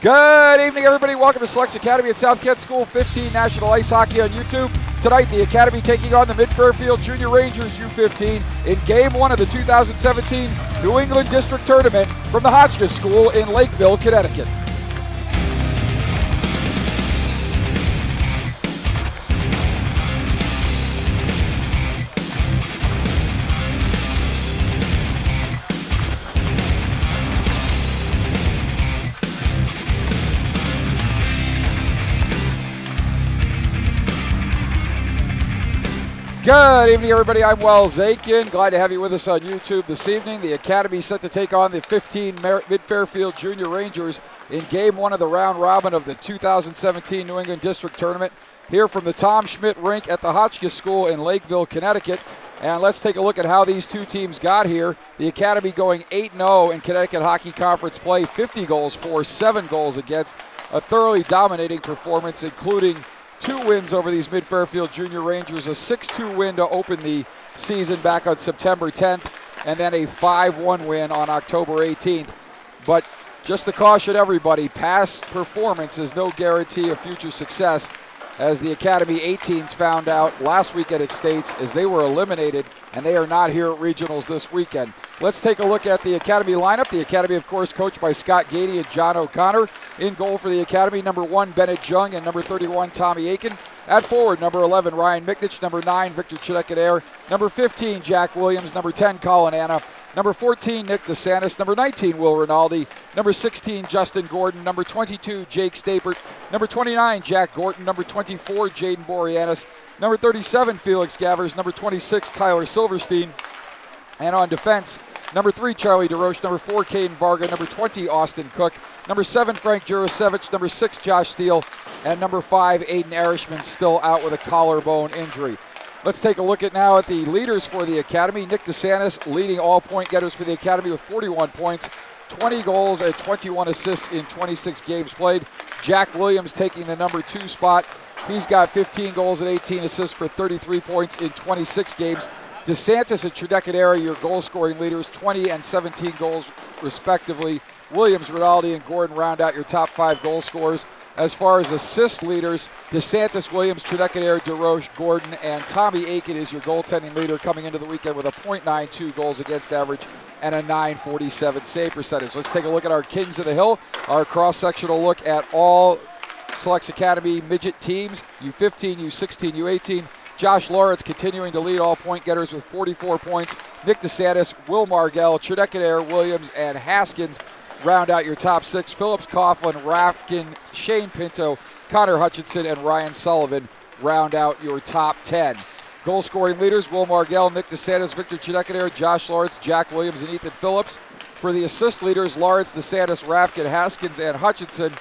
Good evening, everybody. Welcome to SASKS Academy at South Kent School 15 National Ice Hockey on YouTube. Tonight, the Academy taking on the Fairfield Junior Rangers U15 in Game 1 of the 2017 New England District Tournament from the SASKS School in Lakeville, Connecticut. Good evening, everybody. I'm Wells Aiken. Glad to have you with us on YouTube this evening. The Academy set to take on the 15 Fairfield Junior Rangers in Game 1 of the round robin of the 2017 New England District Tournament here from the Tom Schmidt Rink at the SASKS School in Lakeville, Connecticut. And let's take a look at how these two teams got here. The Academy going 8-0 in Connecticut Hockey Conference play, 50 goals for, 7 goals against. A thoroughly dominating performance, including 2 wins over these Fairfield Junior Rangers, a 6-2 win to open the season back on September 10th, and then a 5-1 win on October 18th. But just to caution everybody, past performance is no guarantee of future success, as the Academy 18s found out last weekend at States as they were eliminated, and they are not here at Regionals this weekend. Let's take a look at the Academy lineup. The Academy, of course, coached by Scott Gady and John O'Connor. In goal for the Academy, number 1, Bennett Jung, and number 31, Tommy Aiken. At forward, number 11, Ryan Miknich, number 9, Victor Chidekadair, number 15, Jack Williams, number 10, Colin Anna, number 14, Nick DeSantis, number 19, Will Rinaldi, number 16, Justin Gordon, number 22, Jake Stapert, number 29, Jack Gorton, number 24, Jaden Boreanaz, number 37, Felix Gavers, number 26, Tyler Silverstein, and on defense, number 3, Charlie DeRoche, number 4, Caden Varga, number 20, Austin Cook, number 7, Frank Jurasevich, number 6, Josh Steele, and number 5, Aiden Erishman, still out with a collarbone injury. Let's take a look now at the leaders for the Academy. Nick DeSantis leading all point getters for the Academy with 41 points, 20 goals and 21 assists in 26 games played. Jack Williams taking the number 2 spot. He's got 15 goals and 18 assists for 33 points in 26 games. DeSantis and Chidekadair, your goal-scoring leaders, 20 and 17 goals respectively. Williams, Rinaldi, and Gordon round out your top 5 goal scorers. As far as assist leaders, DeSantis, Williams, Chidekadair, DeRoche, Gordon, and Tommy Aiken is your goaltending leader coming into the weekend with a .92 goals against average and a .947 save percentage. Let's take a look at our Kings of the Hill, our cross-sectional look at all SASKS Academy midget teams, U15, U16, U18. Josh Lawrence continuing to lead all point getters with 44 points. Nick DeSantis, Will Margell, Chidekadair, Williams, and Haskins round out your top 6. Phillips, Coughlin, Rafkin, Shane Pinto, Connor Hutchinson, and Ryan Sullivan round out your top 10. Goal scoring leaders, Will Margell, Nick DeSantis, Victor Chidekadair, Josh Lawrence, Jack Williams, and Ethan Phillips. For the assist leaders, Lawrence, DeSantis, Rafkin, Haskins, and Hutchinson.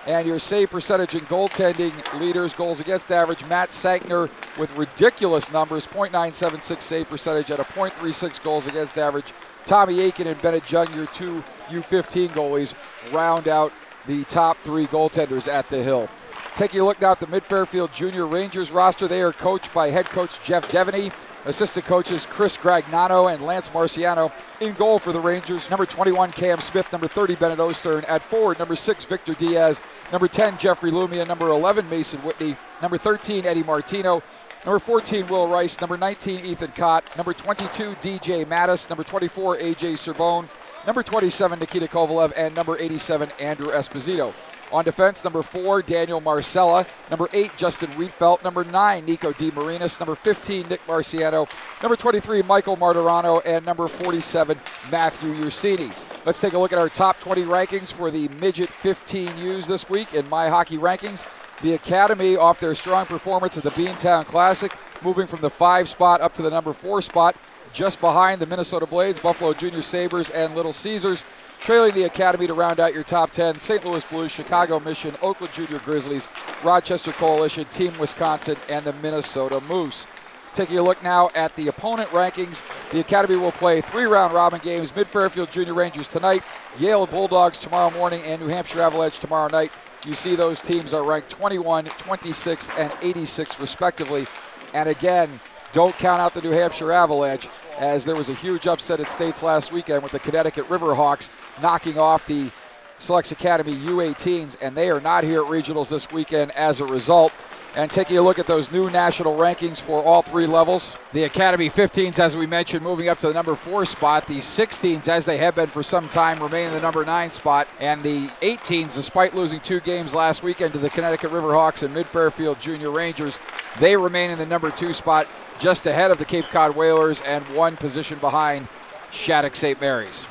And your save percentage and goaltending leaders, goals against average, Matt Sankner with ridiculous numbers, .976 save percentage and a .36 goals against average. Tommy Aiken and Bennett Jung, your 2 U15 goalies, round out the top 3 goaltenders at the Hill. Taking a look now at the Fairfield Junior Rangers roster, they are coached by head coach Jeff Devaney, assistant coaches Chris Gragnano and Lance Marciano. In goal for the Rangers, number 21, Cam Smith, number 30, Bennett Ostern. At forward, number 6, Victor Diaz, number 10, Jeffrey Lumia, number 11, Mason Whitney, number 13, Eddie Martino, number 14, Will Rice, number 19, Ethan Cott, number 22, DJ Mattis, number 24, AJ Serbone, number 27, Nikita Kovalev, and number 87, Andrew Esposito. On defense, number 4, Daniel Marcella, number 8, Justin Wheatfeld, number 9, Nico DeMarinis, number 15, Nick Marciano, number 23, Michael Martirano, and number 47, Matthew Ursini. Let's take a look at our top 20 rankings for the midget 15Us this week in My Hockey Rankings. The Academy, off their strong performance at the Beantown Classic, moving from the 5 spot up to the number 4 spot, just behind the Minnesota Blades, Buffalo Junior Sabres, and Little Caesars. Trailing the Academy to round out your top 10, St. Louis Blues, Chicago Mission, Oakland Junior Grizzlies, Rochester Coalition, Team Wisconsin, and the Minnesota Moose. Taking a look now at the opponent rankings, the Academy will play 3 round robin games, Fairfield Junior Rangers tonight, Yale Bulldogs tomorrow morning, and New Hampshire Avalanche tomorrow night. You see those teams are ranked 21, 26, and 86 respectively. And again, don't count out the New Hampshire Avalanche, as there was a huge upset at States last weekend with the Connecticut Riverhawks knocking off the SASKS Academy U18s, and they are not here at regionals this weekend as a result. And taking a look at those new national rankings for all three levels. The Academy 15s, as we mentioned, moving up to the number 4 spot. The 16s, as they have been for some time, remain in the number 9 spot. And the 18s, despite losing 2 games last weekend to the Connecticut Riverhawks and Mid-Fairfield Junior Rangers, they remain in the number 2 spot, just ahead of the Cape Cod Whalers and 1 position behind Shattuck St. Mary's.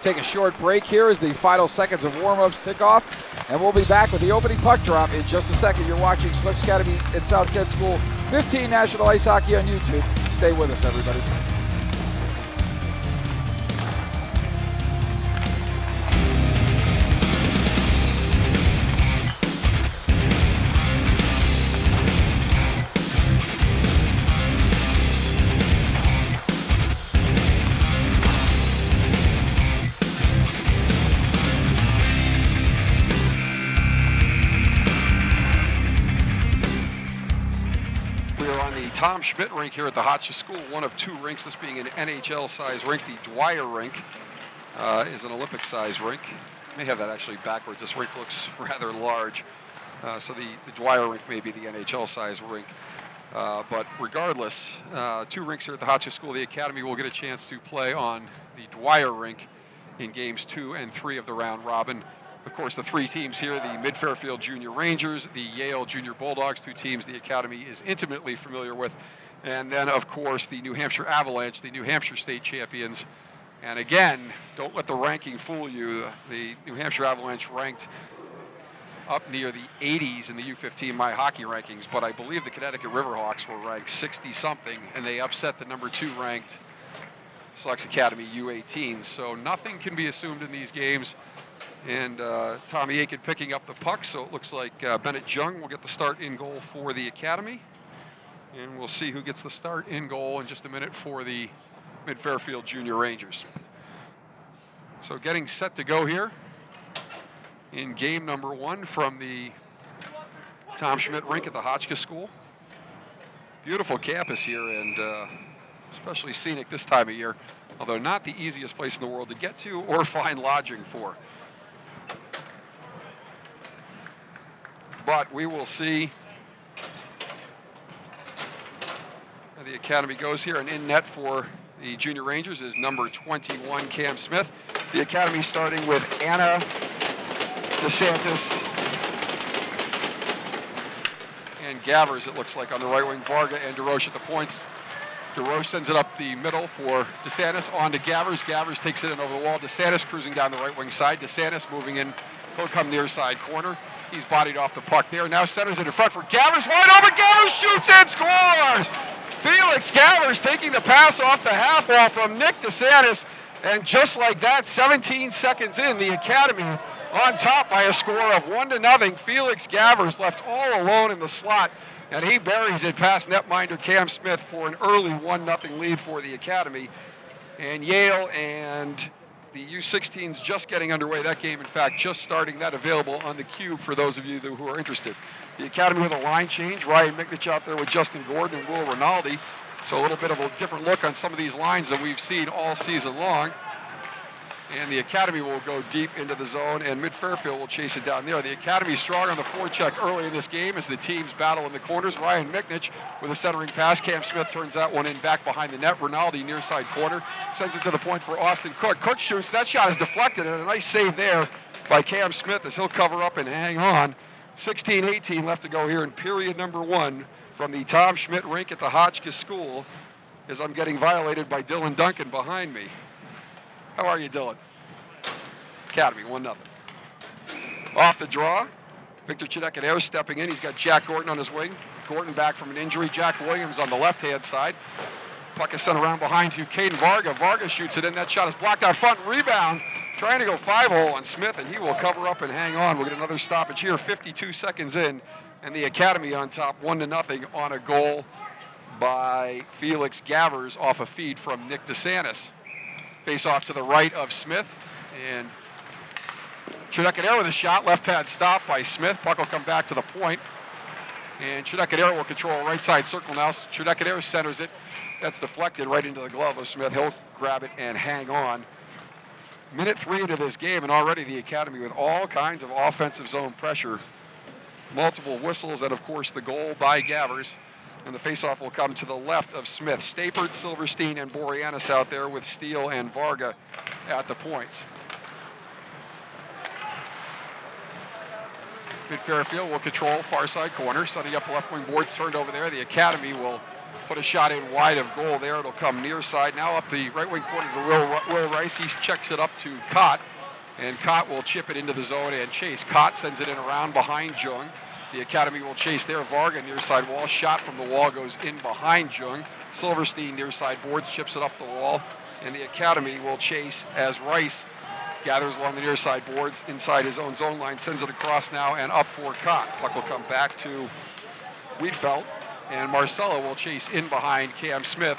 Take a short break here as the final seconds of warm-ups tick off, and we'll be back with the opening puck drop in just a second. You're watching SASKS Academy at South Kent School 15 National Ice Hockey on YouTube. Stay with us, everybody. Tom Schmidt rink here at the Hotchkiss School, one of 2 rinks, this being an NHL-size rink. The Dwyer rink is an Olympic-size rink. I may have that actually backwards. This rink looks rather large. So the Dwyer rink may be the NHL-size rink. But regardless, 2 rinks here at the Hotchkiss School. The Academy will get a chance to play on the Dwyer rink in games 2 and 3 of the round robin. Of course, the 3 teams here, the Mid-Fairfield Junior Rangers, the Yale Junior Bulldogs, 2 teams the Academy is intimately familiar with. And then, of course, the New Hampshire Avalanche, the New Hampshire state champions. And again, don't let the ranking fool you. The New Hampshire Avalanche ranked up near the 80s in the U15 My Hockey rankings, but I believe the Connecticut Riverhawks were ranked 60-something, and they upset the number 2 ranked SASKS Academy U18s. So nothing can be assumed in these games. And Tommy Aiken picking up the puck, so it looks like Bennett Jung will get the start in goal for the Academy. And we'll see who gets the start in goal in just a minute for the Mid-Fairfield Junior Rangers. So getting set to go here in game number 1 from the Tom Schmidt rink at the Hotchkiss School. Beautiful campus here, and especially scenic this time of year, although not the easiest place in the world to get to or find lodging for. But we will see how the Academy goes here. And in net for the Junior Rangers is number 21, Cam Smith. The Academy starting with Anna DeSantis and Gavers, it looks like, on the right wing. Varga and DeRoche at the points. DeRoche sends it up the middle for DeSantis, on to Gavers. Gavers takes it in over the wall. DeSantis cruising down the right wing side. DeSantis moving in. He'll come near side corner. He's bodied off the puck there. Now centers it in front for Gavers. Wide open. Gavers shoots and scores. Felix Gavers taking the pass off the half wall from Nick DeSantis. And just like that, 17 seconds in, the Academy on top by a score of 1-0. Felix Gavers left all alone in the slot, and he buries it past netminder Cam Smith for an early 1-0 lead for the Academy. And Yale and the U16s just getting underway. That game, in fact, just starting. That available on the cube for those of you who are interested. The Academy with a line change. Ryan Miknich out there with Justin Gordon and Will Rinaldi. So a little bit of a different look on some of these lines than we've seen all season long. And the Academy will go deep into the zone, and Mid-Fairfield will chase it down there. The Academy strong on the forecheck early in this game as the teams battle in the corners. Ryan Miknich with a centering pass. Cam Smith turns that one in back behind the net. Rinaldi near side corner. Sends it to the point for Austin Cook. Cook shoots. That shot is deflected, and a nice save there by Cam Smith as he'll cover up and hang on. 16-18 left to go here in period number 1 from the Tom Schmidt rink at the Hotchkiss School, as I'm getting violated by Dylan Duncan behind me. How are you, Dylan? Academy, 1-0. Off the draw, Victor Chidekadere stepping in. He's got Jack Gordon on his wing. Gordon back from an injury. Jack Williams on the left-hand side. Puck is sent around behind to Caden Varga. Varga shoots it in. That shot is blocked out front. Rebound. Trying to go 5-hole on Smith, and he will cover up and hang on. We'll get another stoppage here, 52 seconds in, and the Academy on top, 1-0 on a goal by Felix Gavers off a feed from Nick DeSantis. Face off to the right of Smith, and Chidekadere with a shot. Left pad stop by Smith. Puck will come back to the point, and Chidekadere will control right side circle now. Chidekadere centers it. That's deflected right into the glove of Smith. He'll grab it and hang on. Minute 3 into this game, and already the Academy with all kinds of offensive zone pressure. Multiple whistles, and of course the goal by Gavers. And the faceoff will come to the left of Smith. Stapert, Silverstein, and Boreanaz out there with Steele and Varga at the points. Mid-Fairfield will control far side corner. Sunny up left wing boards turned over there. The Academy will put a shot in wide of goal there. It'll come near side. Now up the right wing corner to Will Rice. He checks it up to Cott. And Cott will chip it into the zone and chase. Cott sends it in around behind Jung. The Academy will chase there. Varga near side wall. Shot from the wall goes in behind Jung. Silverstein near side boards, chips it up the wall. And the Academy will chase as Rice gathers along the near side boards inside his own zone line, sends it across now and up for Cott. Puck will come back to Wiedfeldt, and Marcella will chase in behind Cam Smith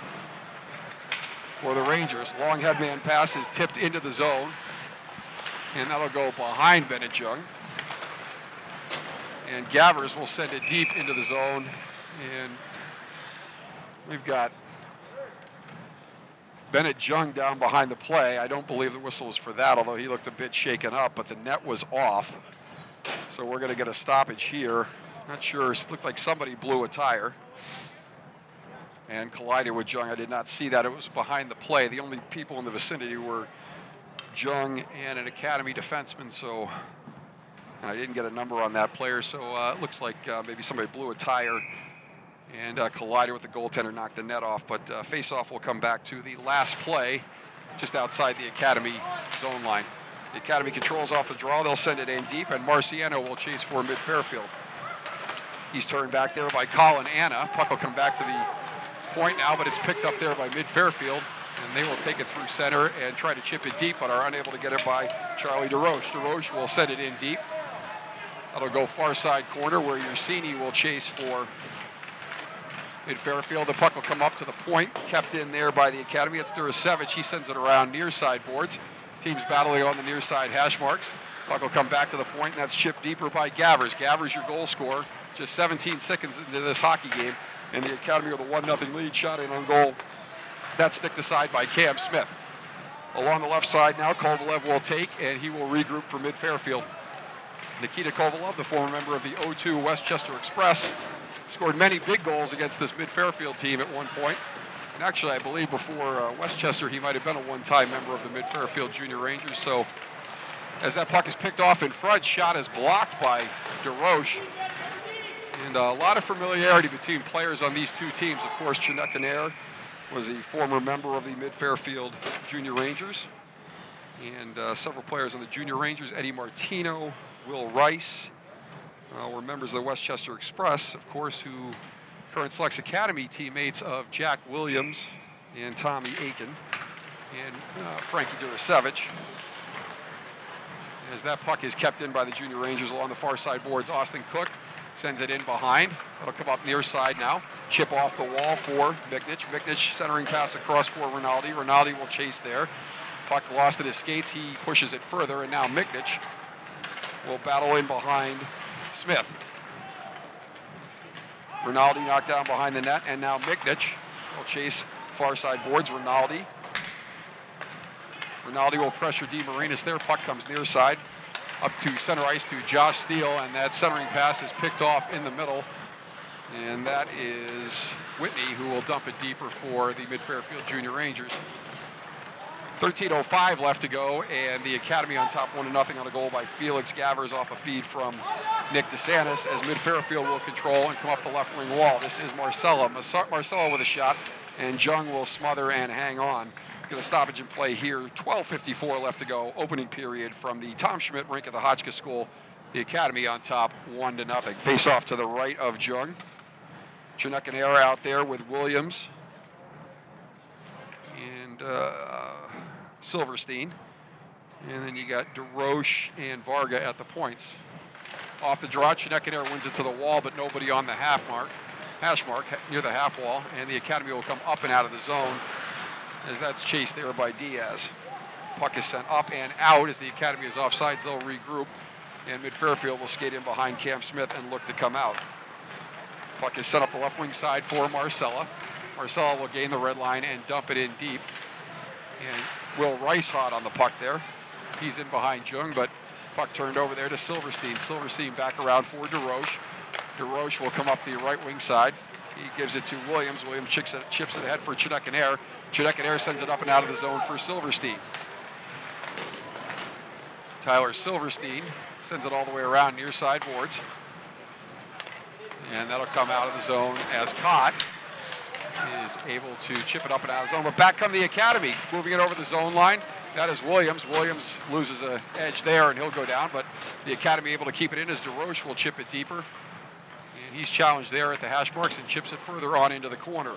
for the Rangers. Long headman pass is tipped into the zone, and that'll go behind Bennett Jung. And Gavers will send it deep into the zone, and we've got Bennett Jung down behind the play. I don't believe the whistle was for that, although he looked a bit shaken up, but the net was off. So we're going to get a stoppage here. Not sure, it looked like somebody blew a tire and collided with Jung. I did not see that. It was behind the play. The only people in the vicinity were Jung and an Academy defenseman, so and I didn't get a number on that player, so it looks like maybe somebody blew a tire and collided with the goaltender, knocked the net off. But face-off will come back to the last play just outside the Academy zone line. The Academy controls off the draw. They'll send it in deep, and Marciano will chase for mid-Fairfield. He's turned back there by Colin Anna. Puck will come back to the point now, but it's picked up there by mid-Fairfield, and they will take it through center and try to chip it deep, but are unable to get it by Charlie DeRoche. DeRoche will send it in deep. That'll go far side corner where Ursini will chase for mid-Fairfield. The puck will come up to the point, kept in there by the Academy. It's Durasevich. He sends it around near side boards. Teams battling on the near side hash marks. Puck will come back to the point, and that's chipped deeper by Gavers. Gavers, your goal scorer, just 17 seconds into this hockey game, and the Academy with a 1-0 lead, shot in on goal. That's sticked aside by Cam Smith. Along the left side now, Kovalev will take, and he will regroup for mid-Fairfield. Nikita Kovalev, the former member of the 0-2 Westchester Express, scored many big goals against this mid-Fairfield team at one point. And actually, I believe before Westchester, he might have been a one-time member of the mid-Fairfield Junior Rangers. So as that puck is picked off in front, shot is blocked by DeRoche. And a lot of familiarity between players on these two teams. Of course, Chinekanair was a former member of the mid-Fairfield Junior Rangers. And several players on the Junior Rangers, Eddie Martino, Will Rice, were members of the Westchester Express, of course, who current Selects Academy teammates of Jack Williams and Tommy Aiken and Frankie Durasevich. As that puck is kept in by the Junior Rangers along the far side boards, Austin Cook sends it in behind. It'll come up near side now. Chip off the wall for Miknich. Miknich centering pass across for Rinaldi. Rinaldi will chase there. Puck lost at his skates. He pushes it further, and now Miknich will battle in behind Smith. Rinaldi knocked down behind the net, and now Miknich will chase far side boards. Rinaldi will pressure DeMarinis there. Puck comes near side up to center ice to Josh Steele, and that centering pass is picked off in the middle. And that is Whitney, who will dump it deeper for the mid-Fairfield Junior Rangers. 13:05 left to go, and the Academy on top 1-0 on a goal by Felix Gavers off a feed from Nick DeSantis, as mid-Fairfield will control and come up the left wing wall. This is Marcella. Marcella with a shot, and Jung will smother and hang on. Get a stoppage in play here. 12:54 left to go, opening period from the Tom Schmidt rink at the Hotchkiss School. The Academy on top 1-0. Face off to the right of Jung. Chinekanair out there with Williams and Silverstein. And then you got DeRoche and Varga at the points. Off the draw, Chinekanair wins it to the wall, but nobody on the hash mark near the half wall. And the Academy will come up and out of the zone as that's chased there by Diaz. Puck is sent up and out as the Academy is offsides. They'll regroup, and mid-Fairfield will skate in behind Cam Smith and look to come out. Puck is sent up the left wing side for Marcella. Marcella will gain the red line and dump it in deep. And Will Rice hot on the puck there. He's in behind Jung, but puck turned over there to Silverstein. Silverstein back around for DeRoche. DeRoche will come up the right wing side. He gives it to Williams. Williams chips it ahead for Chidek-Air. Chidek-Air sends it up and out of the zone for Silverstein. Tyler Silverstein sends it all the way around near side boards. And that'll come out of the zone as Cott is able to chip it up and out of the zone. But back come the Academy, moving it over the zone line. That is Williams. Williams loses an edge there, and he'll go down. But the Academy able to keep it in as DeRoche will chip it deeper. And he's challenged there at the hash marks and chips it further on into the corner.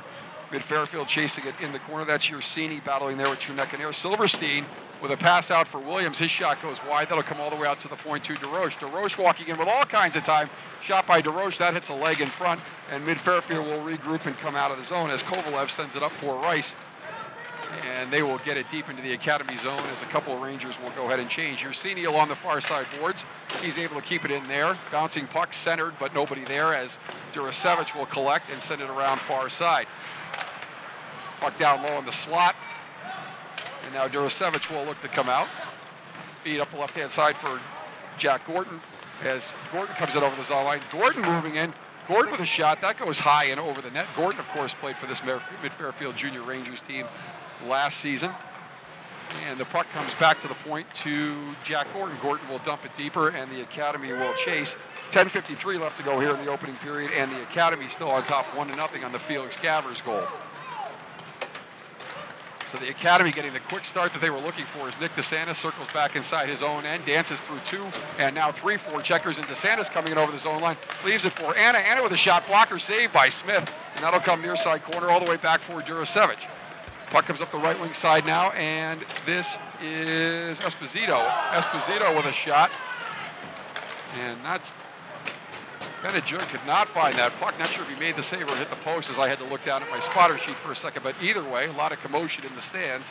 Mid-Fairfield chasing it in the corner. That's Ursini battling there with Chidek-Air. Silverstein with a pass out for Williams. His shot goes wide. That'll come all the way out to the point to DeRoche. DeRoche walking in with all kinds of time. Shot by DeRoche. That hits a leg in front. And Mid-Fairfield will regroup and come out of the zone as Kovalev sends it up for Rice. And they will get it deep into the Academy zone as a couple of Rangers will go ahead and change. Ursini along the far side boards. He's able to keep it in there. Bouncing puck centered, but nobody there as Durasevich will collect and send it around far side. Puck down low in the slot. And now Durasevich will look to come out. Feed up the left-hand side for Jack Gordon as Gordon comes in over the zone line. Gordon moving in. Gordon with a shot. That goes high and over the net. Gordon, of course, played for this Mid-Fairfield Junior Rangers team last season. And the puck comes back to the point to Jack Gordon. Gordon will dump it deeper, and the Academy will chase. 10:53 left to go here in the opening period, and the Academy still on top 1-0 on the Felix Gavers goal. So the Academy getting the quick start that they were looking for as Nick DeSantis circles back inside his own end, dances through two, and now 3-4 checkers, and DeSantis coming in over the zone line, leaves it for Anna. Anna with a shot blocker saved by Smith, and that'll come near side corner all the way back for Durasevich. Puck comes up the right wing side now, and this is Esposito. Esposito with a shot, and not Benajun could not find that puck. Not sure if he made the save or hit the post, as I had to look down at my spotter sheet for a second. But either way, a lot of commotion in the stands.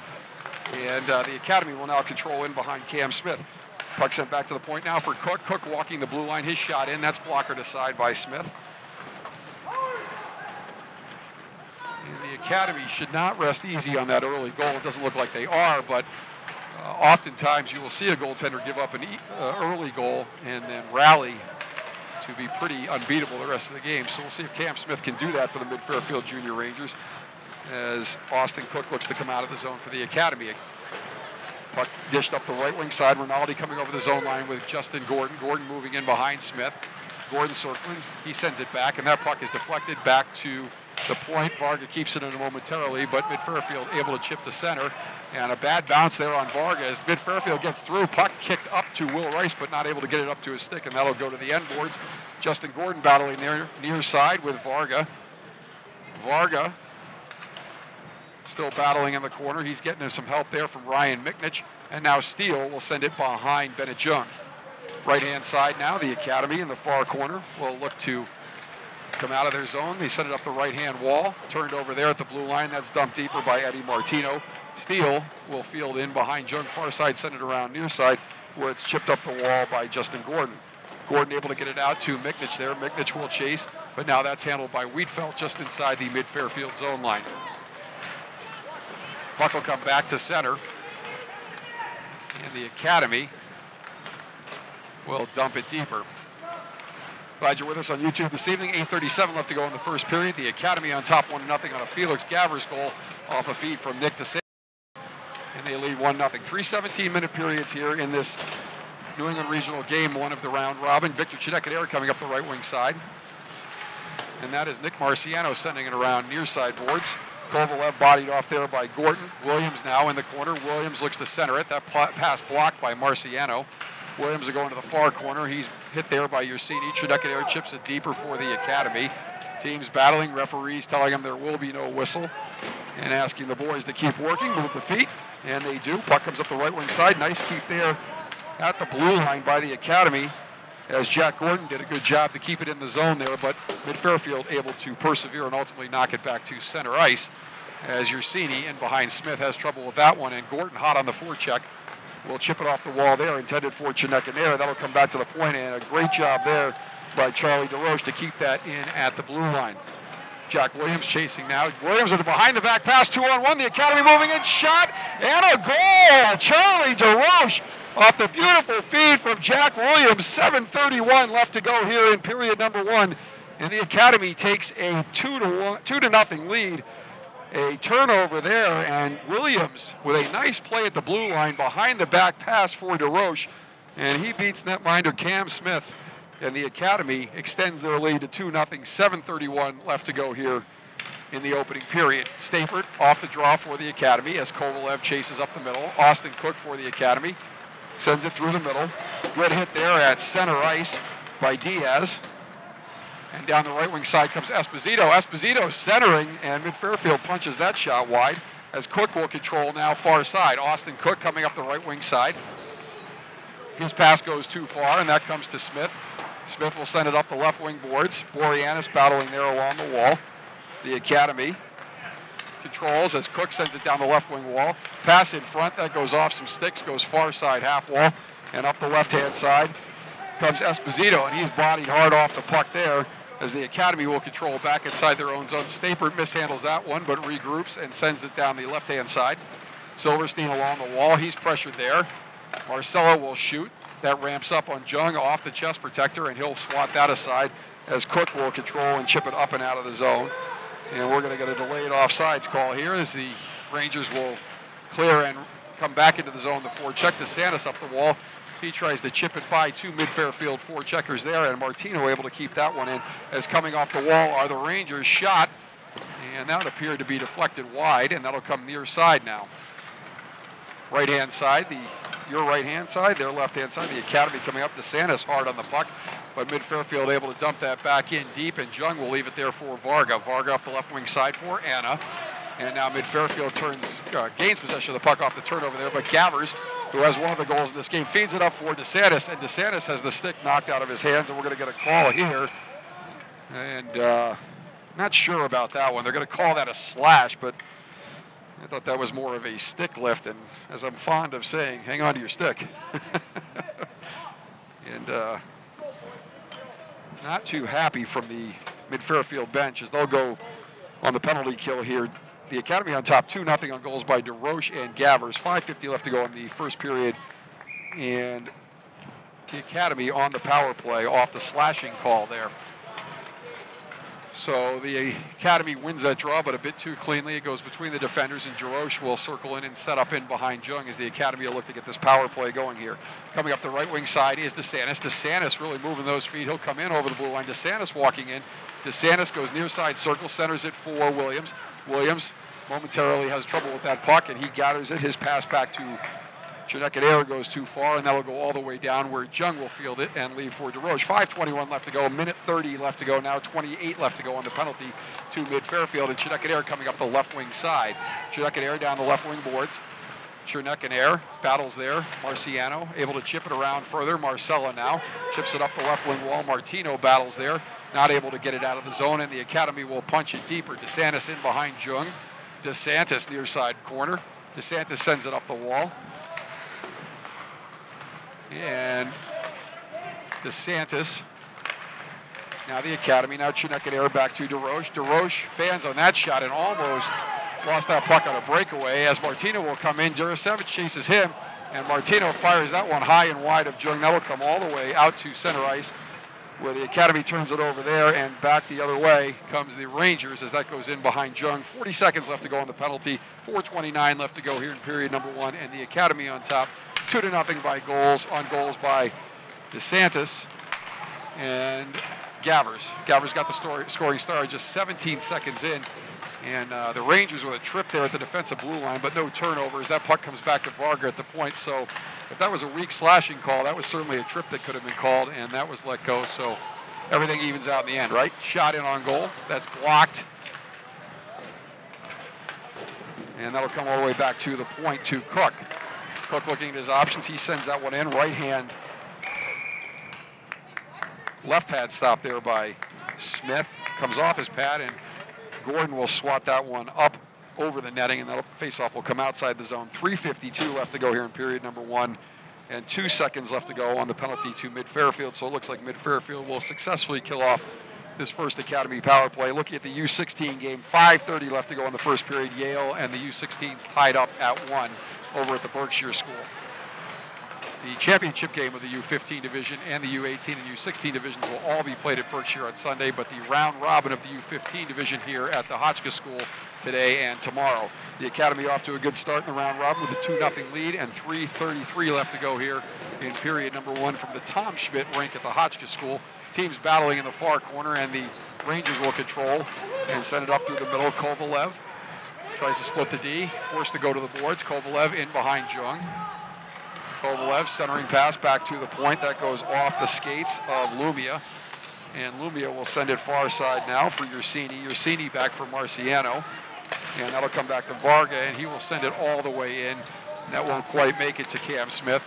And the Academy will now control in behind Cam Smith. Puck sent back to the point now for Cook. Cook walking the blue line. His shot in. That's blockered aside by Smith. And the Academy should not rest easy on that early goal. It doesn't look like they are, but oftentimes you will see a goaltender give up an early goal and then rally to be pretty unbeatable the rest of the game. So we'll see if Cam Smith can do that for the Mid-Fairfield Junior Rangers as Austin Cook looks to come out of the zone for the Academy. Puck dished up the right wing side. Rinaldi coming over the zone line with Justin Gordon. Gordon moving in behind Smith. Gordon circling. He sends it back, and that puck is deflected back to the point. Varga keeps it in momentarily, but Mid-Fairfield able to chip to center. And a bad bounce there on Varga as Mid-Fairfield gets through. Puck kicked up to Will Rice, but not able to get it up to his stick, and that'll go to the end boards. Justin Gordon battling there near side with Varga. Varga still battling in the corner. He's getting some help there from Ryan Miknich. And now Steele will send it behind Bennett Jung. Right-hand side now, the Academy in the far corner will look to come out of their zone. They send it up the right-hand wall. Turned over there at the blue line. That's dumped deeper by Eddie Martino. Steele will field in behind Jung, far side, send it around near side, where it's chipped up the wall by Justin Gordon. Gordon able to get it out to Miknich there. Miknich will chase, but now that's handled by Wheatfeld just inside the Mid-Fairfield zone line. Puck will come back to center, and the Academy will dump it deeper. Glad you're with us on YouTube this evening. 8:37 left to go in the first period. The Academy on top 1-0 on a Felix Gavers goal off a feed from Nick DeSantis. And they lead 1-0. 3 17-minute periods here in this New England Regional Game 1 of the round robin. Victor Chidek-Air coming up the right wing side. And that is Nick Marciano sending it around near side boards. Kovalev bodied off there by Gordon. Williams now in the corner. Williams looks to center it. That pass blocked by Marciano. Williams will go into the far corner. He's hit there by Ursini. Chidek-Air chips it deeper for the Academy. Teams battling, referees telling them there will be no whistle and asking the boys to keep working, move the feet, and they do. Puck comes up the right wing side. Nice keep there at the blue line by the Academy as Jack Gordon did a good job to keep it in the zone there, but Mid-Fairfield able to persevere and ultimately knock it back to center ice as Ursini in behind Smith has trouble with that one, and Gordon hot on the forecheck will chip it off the wall there, intended for Chidek-Air. That'll come back to the point, and a great job there by Charlie DeRoche to keep that in at the blue line. Jack Williams chasing now. Williams with a behind-the-back pass, 2-on-1. The Academy moving in, shot, and a goal! Charlie DeRoche off the beautiful feed from Jack Williams. 7:31 left to go here in period number 1. And the Academy takes a 2-0 lead. A turnover there, and Williams with a nice play at the blue line behind the back pass for DeRoche. And he beats netminder Cam Smith. And the Academy extends their lead to 2-0. 7:31 left to go here in the opening period. Stapert off the draw for the Academy as Kovalev chases up the middle. Austin Cook for the Academy. Sends it through the middle. Good hit there at center ice by Diaz. And down the right wing side comes Esposito. Esposito centering, and Mid-Fairfield punches that shot wide as Cook will control now far side. Austin Cook coming up the right wing side. His pass goes too far, and that comes to Smith. Smith will send it up the left wing boards. Boreanaz battling there along the wall. The Academy controls as Cook sends it down the left wing wall. Pass in front, that goes off some sticks, goes far side half wall, and up the left-hand side comes Esposito, and he's bodied hard off the puck there as the Academy will control back inside their own zone. Stapert mishandles that one, but regroups and sends it down the left-hand side. Silverstein along the wall, he's pressured there. Marcelo will shoot. That ramps up on Jung off the chest protector, and he'll swat that aside as Cook will control and chip it up and out of the zone. And we're going to get a delayed offsides call here as the Rangers will clear and come back into the zone. The forecheck to DeSantis up the wall. He tries to chip it by 2 Mid-Fairfield forecheckers there, and Martino able to keep that one in as coming off the wall are the Rangers' shot. And that appeared to be deflected wide, and that'll come near side now. Right-hand side, your right-hand side, their left-hand side. The Academy coming up. DeSantis hard on the puck, but Mid-Fairfield able to dump that back in deep, and Jung will leave it there for Varga. Varga up the left wing side for Anna. And now Mid-Fairfield gains possession of the puck off the turnover there, but Gavers, who has one of the goals in this game, feeds it up for DeSantis, and DeSantis has the stick knocked out of his hands, and we're going to get a call here. And not sure about that one. They're going to call that a slash, but I thought that was more of a stick lift, and as I'm fond of saying, hang on to your stick. And not too happy from the Mid-Fairfield bench as they'll go on the penalty kill here. The Academy on top 2-0 on goals by DeRoche and Gavers. 5:50 left to go in the first period. And the Academy on the power play off the slashing call there. So the Academy wins that draw, but a bit too cleanly. It goes between the defenders, and DeRoche will circle in and set up in behind Jung as the Academy will look to get this power play going here. Coming up the right wing side is DeSantis. DeSantis really moving those feet. He'll come in over the blue line. DeSantis walking in. DeSantis goes near side circle, centers it for Williams. Williams momentarily has trouble with that puck, and he gathers it. His pass back to Chernekadair goes too far, and that will go all the way down where Jung will field it and leave for DeRoche. 5:21 left to go, a minute 30 left to go, now 28 left to go on the penalty to Mid-Fairfield, and Chernekadair coming up the left wing side. Chernekadair down the left wing boards. Chernekadair battles there. Marciano able to chip it around further. Marcella now chips it up the left wing wall. Martino battles there, not able to get it out of the zone, and the Academy will punch it deeper. DeSantis in behind Jung. DeSantis near side corner. DeSantis sends it up the wall. And DeSantis, now the Academy, now Chernekadair back to DeRoche. DeRoche fans on that shot and almost lost that puck on a breakaway as Martino will come in. Jurasevich chases him, and Martino fires that one high and wide of Jung. That'll come all the way out to center ice where the Academy turns it over there, and back the other way comes the Rangers as that goes in behind Jung. 40 seconds left to go on the penalty. 4:29 left to go here in period number 1, and the Academy on top. 2-0 by goals by DeSantis and Gavers. Gavers got the scoring star just 17 seconds in. And the Rangers with a trip there at the defensive blue line, but no turnovers. That puck comes back to Varga at the point. So if that was a weak slashing call, that was certainly a trip that could have been called, and that was let go. So everything evens out in the end, right? Shot in on goal. That's blocked. And that'll come all the way back to the point to Cook. Cook looking at his options. He sends that one in. Right hand. Left pad stop there by Smith. Comes off his pad, and Gordon will swat that one up over the netting, and that face-off will come outside the zone. 3:52 left to go here in period number 1, and 2 seconds left to go on the penalty to Mid-Fairfield. So it looks like Mid-Fairfield will successfully kill off this first Academy power play. Looking at the U16 game, 5:30 left to go in the first period. Yale and the U16s tied up at 1 over at the Berkshire School. The championship game of the U15 division and the U18 and U16 divisions will all be played at Berkshire on Sunday, but the round robin of the U15 division here at the Hotchkiss School today and tomorrow. The Academy off to a good start in the round robin with a 2-0 lead and 3:33 left to go here in period number 1 from the Tom Schmidt rink at the Hotchkiss School. Teams battling in the far corner, and the Rangers will control and send it up through the middle. Kovalev tries to split the D, forced to go to the boards. Kovalev in behind Jung. Kovalev centering pass back to the point. That goes off the skates of Lumia. And Lumia will send it far side now for Ursini. Ursini back for Marciano. And that'll come back to Varga, and he will send it all the way in. That won't quite make it to Cam Smith,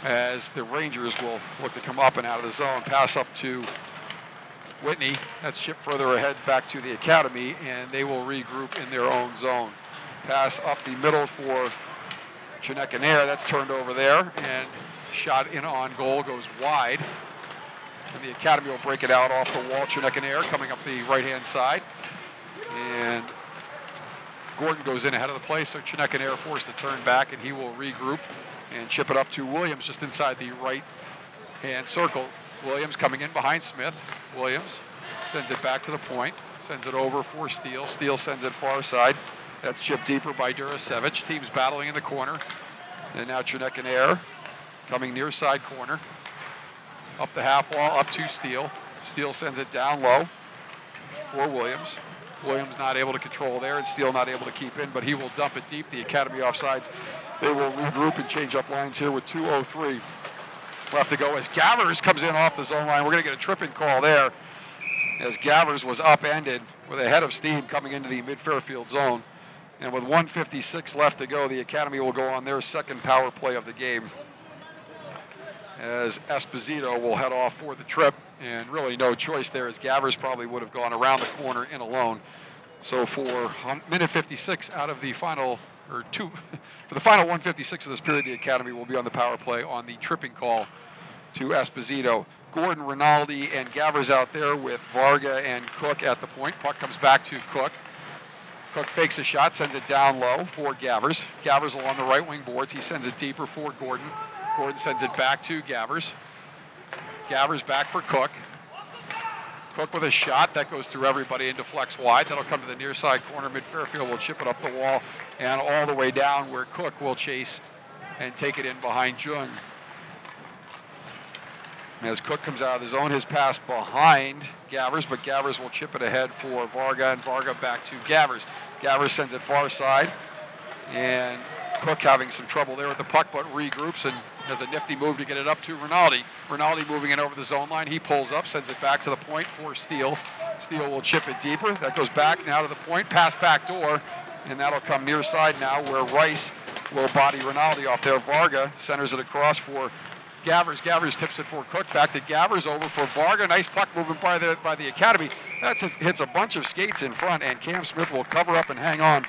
as the Rangers will look to come up and out of the zone. Pass up to Whitney. That's shipped further ahead back to the Academy, and they will regroup in their own zone. Pass up the middle for Chinekanair. That's turned over there, and shot in on goal goes wide. And the Academy will break it out off the wall. Chinekanair coming up the right-hand side. And Gordon goes in ahead of the play, so Chinekanair forced to turn back, and he will regroup and chip it up to Williams just inside the right-hand circle. Williams coming in behind Smith. Williams sends it back to the point, sends it over for Steele. Steele sends it far side. That's chipped deeper by Durasevich. Teams battling in the corner. And now Chinekanair coming near side corner. Up the half wall, up to Steele. Steele sends it down low for Williams. Williams not able to control there, and Steele not able to keep in, but he will dump it deep. The Academy offsides. They will regroup and change up lines here with 2:03 left to go as Gavers comes in off the zone line. We're going to get a tripping call there as Gavers was upended with a head of steam coming into the mid-Fairfield zone. And with 1:56 left to go, the Academy will go on their second power play of the game, as Esposito will head off for the trip, and really no choice there, as Gavers probably would have gone around the corner in alone. So for minute 56 out of the final, or two, for the final 1:56 of this period, the Academy will be on the power play on the tripping call to Esposito. Gordon, Rinaldi, and Gavers out there with Varga and Cook at the point. Puck comes back to Cook. Cook fakes a shot, sends it down low for Gavers. Gavers along the right wing boards. He sends it deeper for Gordon. Gordon sends it back to Gavers. Gavers back for Cook. Cook with a shot. That goes through everybody and deflects wide. That'll come to the near side corner. Mid-Fairfield will chip it up the wall and all the way down, where Cook will chase and take it in behind Jung. As Cook comes out of the zone, his pass behind Gavers, but Gavers will chip it ahead for Varga, and Varga back to Gavers. Gavers sends it far side, and Cook having some trouble there with the puck, but regroups and has a nifty move to get it up to Rinaldi. Rinaldi moving it over the zone line. He pulls up, sends it back to the point for Steele. Steele will chip it deeper. That goes back now to the point, pass back door, and that'll come near side now, where Rice will body Rinaldi off there. Varga centers it across for Gavers. Gavers tips it for Cook. Back to Gavers, over for Varga. Nice puck movement by the Academy. That hits a bunch of skates in front, and Cam Smith will cover up and hang on.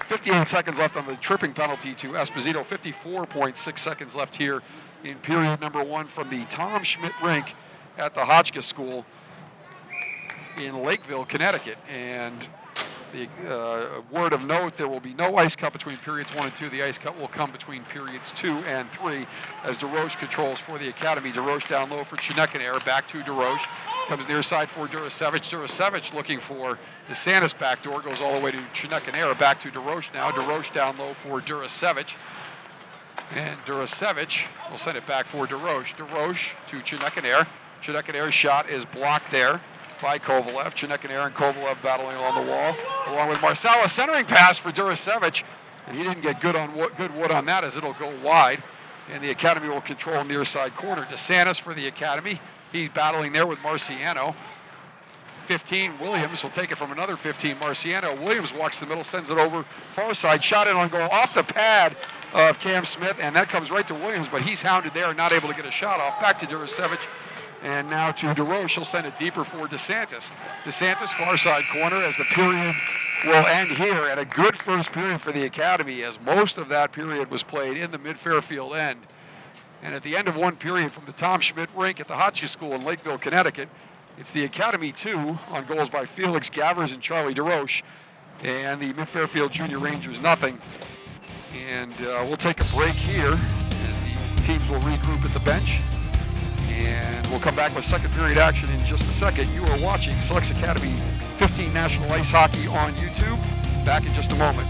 58 seconds left on the tripping penalty to Esposito. 54.6 seconds left here in period number 1 from the Tom Schmidt rink at the Hotchkiss School in Lakeville, Connecticut. And the word of note, there will be no ice cut between periods 1 and 2. The ice cut will come between periods 2 and 3 as DeRoche controls for the Academy. DeRoche down low for Chinekanair. Back to DeRoche. Comes near side for Durasevich. Durasevich looking for DeSantis backdoor. Goes all the way to Chinekanair. Back to DeRoche now. DeRoche down low for Durasevich. And Durasevich will send it back for DeRoche. DeRoche to Chinekanair. Chinekanair's shot is blocked there by Kovalev. Chinekanair and Kovalev battling along the wall, along with Marsala. Centering pass for Durasevich, and he didn't get good wood on that, as it'll go wide, and the Academy will control near side corner. DeSantis for the Academy. He's battling there with Marciano. 15, Williams will take it from another 15, Marciano. Williams walks the middle, sends it over far side, shot in on goal off the pad of Cam Smith, and that comes right to Williams, but he's hounded there and not able to get a shot off. Back to Durasevich. And now to DeRoche. He'll send it deeper for DeSantis. DeSantis, far side corner, as the period will end here. And a good first period for the Academy, as most of that period was played in the mid-Fairfield end. And at the end of one period from the Tom Schmidt rink at the Hotchkiss School in Lakeville, Connecticut, it's the Academy 2 on goals by Felix Gavers and Charlie DeRoche, and the mid-Fairfield Junior Rangers nothing. And we'll take a break here as the teams will regroup at the bench. And we'll come back with second period action in just a second. You are watching SASKS Academy 15 National Ice Hockey on YouTube. Back in just a moment.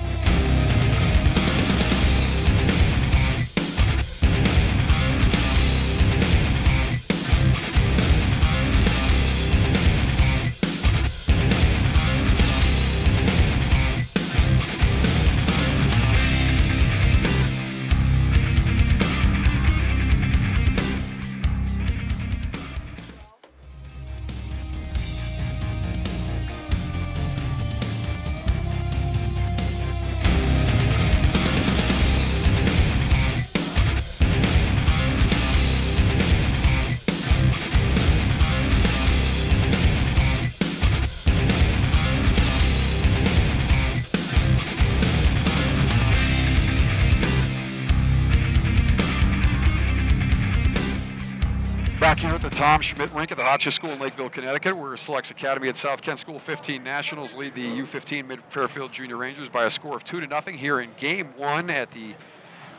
Back here at the Tom Schmidt Rink at the Hotchkiss School in Lakeville, Connecticut, where SASKS Academy at South Kent School 15 Nationals lead the U15 Mid-Fairfield Junior Rangers by a score of 2-0 here in Game 1 at the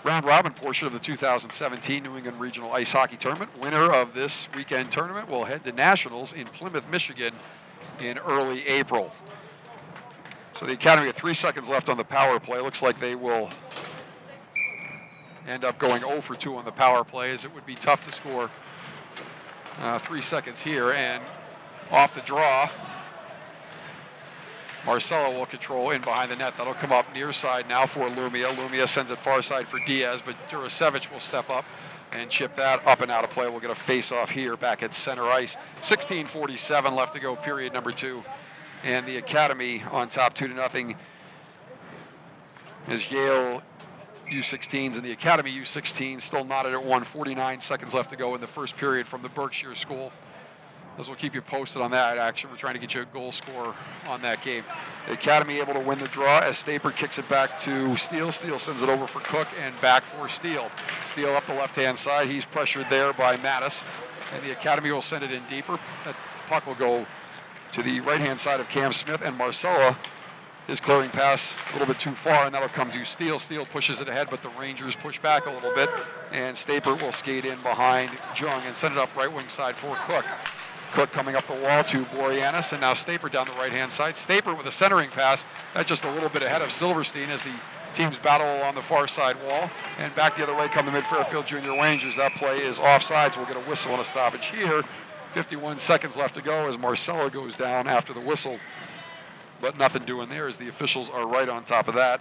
round-robin portion of the 2017 New England Regional Ice Hockey Tournament. Winner of this weekend tournament will head to Nationals in Plymouth, Michigan in early April. So the Academy with 3 seconds left on the power play. Looks like they will end up going 0 for 2 on the power play, as it would be tough to score 3 seconds here. And off the draw, Marcelo will control in behind the net. That'll come up near side now for Lumia. Lumia sends it far side for Diaz, but Durasevich will step up and chip that up and out of play. We'll get a face-off here back at center ice. 16:47 left to go, period number 2. And the Academy on top 2-0 as Yale U16s and the Academy U16 still knotted at 1. 49 seconds left to go in the first period from the Berkshire School. As we'll keep you posted on that action. We're trying to get you a goal score on that game. The Academy able to win the draw as Staper kicks it back to Steele. Steele sends it over for Cook and back for Steele. Steele up the left-hand side. He's pressured there by Mattis. And the Academy will send it in deeper. That puck will go to the right-hand side of Cam Smith, and Marcella is clearing pass a little bit too far, and that'll come to Steele. Steele pushes it ahead, but the Rangers push back a little bit, and Staper will skate in behind Jung and send it up right wing side for Cook. Cook coming up the wall to Boreanaz, and now Staper down the right-hand side. Staper with a centering pass. That's just a little bit ahead of Silverstein as the teams battle along the far side wall. And back the other way come the Mid-Fairfield Junior Rangers. That play is offsides. We'll get a whistle and a stoppage here. 51 seconds left to go as Marcelo goes down after the whistle. But nothing doing there as the officials are right on top of that.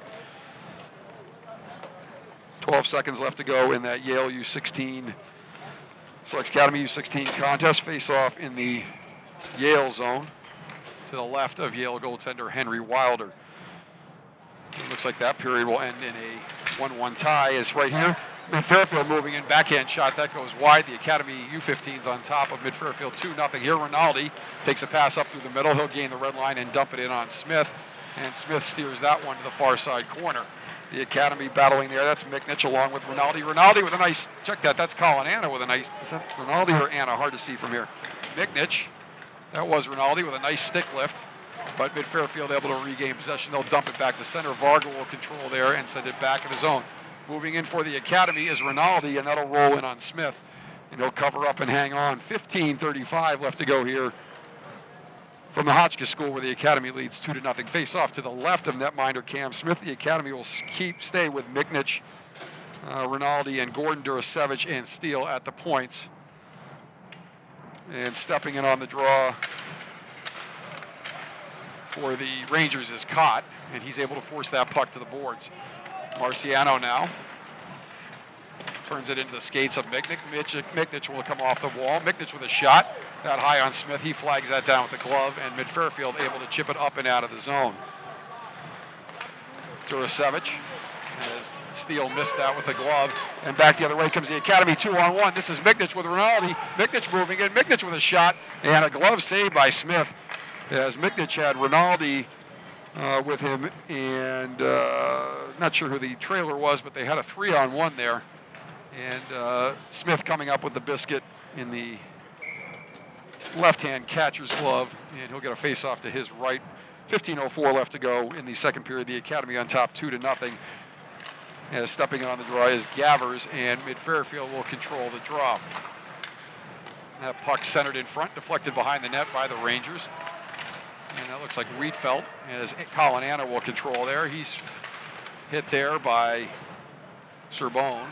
12 seconds left to go in that Yale U16 SASKS Academy U16 contest. Face off in the Yale zone to the left of Yale goaltender Henry Wilder. It looks like that period will end in a 1-1 tie. Is right here. Mid-Fairfield moving in, backhand shot, that goes wide. The Academy U15's on top of Mid-Fairfield 2-0 here. Rinaldi takes a pass up through the middle. He'll gain the red line and dump it in on Smith. And Smith steers that one to the far side corner. The Academy battling there. That's Miknich along with Rinaldi. Rinaldi with a nice, check that, that's Colin Anna with a nice, is that Rinaldi or Anna? Hard to see from here. Miknich, that was Rinaldi with a nice stick lift. But Mid-Fairfield able to regain possession. They'll dump it back to center. Varga will control there and send it back in the zone. Moving in for the Academy is Rinaldi, and that'll roll in on Smith. And he'll cover up and hang on. 15:35 left to go here from the Hotchkiss School, where the Academy leads 2-0. Face off to the left of netminder Cam Smith. The Academy will stay with Miknich, Rinaldi, and Gordon, Durasevich, and Steele at the points. And stepping in on the draw for the Rangers is Cott, and he's able to force that puck to the boards. Marciano now turns it into the skates of Miknich. Miknich will come off the wall. Miknich with a shot that high on Smith. He flags that down with the glove, and Mid-Fairfield able to chip it up and out of the zone. Durasevich, as Steele missed that with the glove, and back the other way comes the Academy 2-on-1. This is Miknich with Rinaldi. Miknich moving in. Miknich with a shot, and a glove save by Smith, as Miknich had Rinaldi with him, and not sure who the trailer was, but they had a 3-on-1 there. And Smith coming up with the biscuit in the left-hand catcher's glove, and he'll get a face-off to his right. 15:04 left to go in the second period. The Academy on top 2-0. As stepping in on the draw is Gavers, and Mid-Fairfield will control the draw. That puck centered in front, deflected behind the net by the Rangers. And that looks like Wiedfeldt, as Colin Anna will control there. He's hit there by Serbone.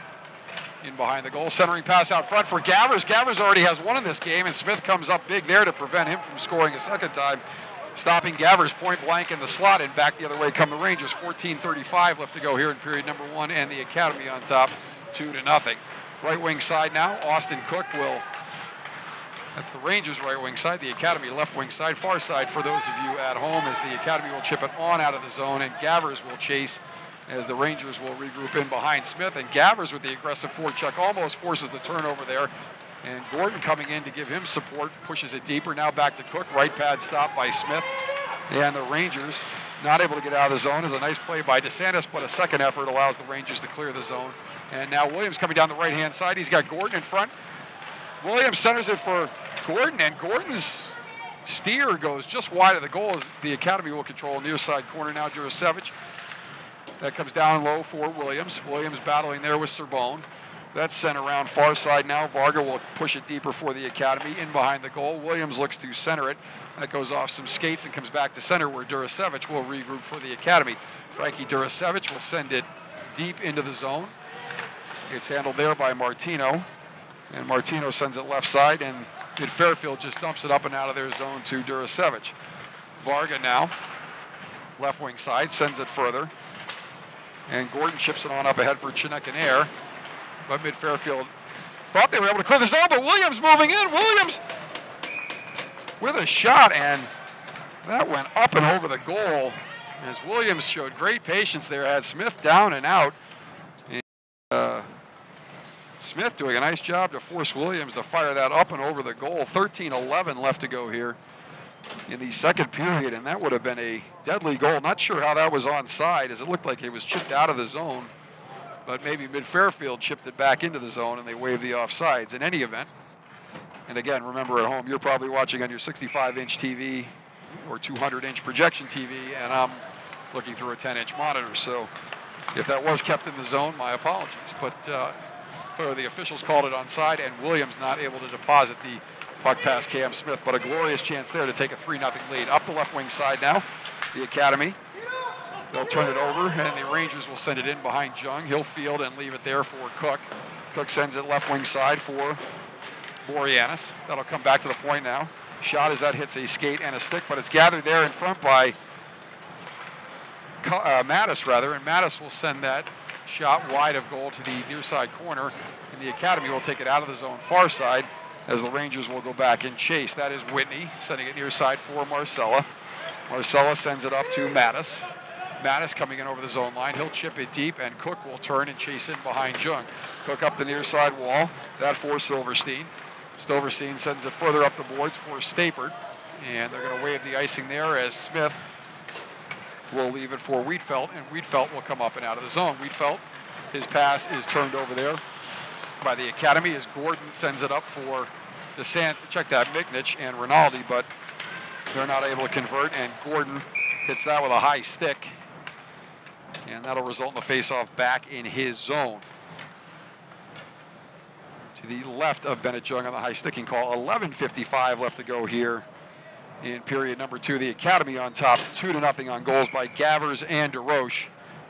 In behind the goal, centering pass out front for Gavers. Gavers already has one in this game, and Smith comes up big there to prevent him from scoring a second time. Stopping Gavers point blank in the slot, and back the other way come the Rangers. 14:35 left to go here in period number 1, and the Academy on top, 2-0. Right wing side now, Austin Cook will, that's the Rangers right wing side, the Academy left wing side, far side for those of you at home, as the Academy will chip it on out of the zone, and Gavers will chase as the Rangers will regroup in behind Smith. And Gavers with the aggressive forecheck almost forces the turnover there. And Gordon coming in to give him support, pushes it deeper. Now back to Cook, right pad stop by Smith. And the Rangers not able to get out of the zone. Is a nice play by DeSantis, but a second effort allows the Rangers to clear the zone. And now Williams coming down the right-hand side. He's got Gordon in front. Williams centers it for Gordon, and Gordon's steer goes just wide of the goal as the Academy will control near side corner now. Jurasevich. That comes down low for Williams. Williams battling there with Serbone. That's sent around far side now. Varga will push it deeper for the Academy in behind the goal. Williams looks to center it. That goes off some skates and comes back to center where Jurasevich will regroup for the Academy. Frankie Jurasevich will send it deep into the zone. It's handled there by Martino. And Martino sends it left side, and Fairfield just dumps it up and out of their zone to Jurasevich. Varga now, left wing side, sends it further. And Gordon chips it on up ahead for Chinek and Air. But Mid-Fairfield thought they were able to clear the zone, but Williams moving in. Williams with a shot, and that went up and over the goal as Williams showed great patience there, had Smith down and out. And, Smith doing a nice job to force Williams to fire that up and over the goal. 13:11 left to go here in the second period, and that would have been a deadly goal. Not sure how that was onside, as it looked like it was chipped out of the zone. But maybe Mid-Fairfield chipped it back into the zone and they waved the offsides. In any event, and again, remember at home, you're probably watching on your 65-inch TV or 200-inch projection TV, and I'm looking through a 10-inch monitor. So if that was kept in the zone, my apologies. But clearly the officials called it onside, and Williams not able to deposit the puck past Cam Smith. But a glorious chance there to take a 3-0 lead. Up the left wing side now, the Academy. They'll turn it over, and the Rangers will send it in behind Jung. He'll field and leave it there for Cook. Cook sends it left wing side for Boreanaz. That'll come back to the point now. Shot as that hits a skate and a stick, but it's gathered there in front by Mattis, rather, and Mattis will send that shot wide of goal to the near side corner, and the Academy will take it out of the zone far side as the Rangers will go back and chase. That is Whitney sending it near side for Marcella. Marcella sends it up to Mattis. Mattis coming in over the zone line. He'll chip it deep, and Cook will turn and chase in behind Jung. Cook up the near side wall. That for Silverstein. Silverstein sends it further up the boards for Stapert. And they're going to wave the icing there as Smith will leave it for Wiedfeldt, and Wiedfeldt will come up and out of the zone. Wiedfeldt, his pass is turned over there by the Academy as Gordon sends it up for DeSant. Check that, Miknich and Rinaldi, but they're not able to convert, and Gordon hits that with a high stick. And that'll result in the face-off back in his zone. To the left of Bennett Jung on the high sticking call. 11:55 left to go here in period number 2. The Academy on top, 2-0 on goals by Gavers and DeRoche.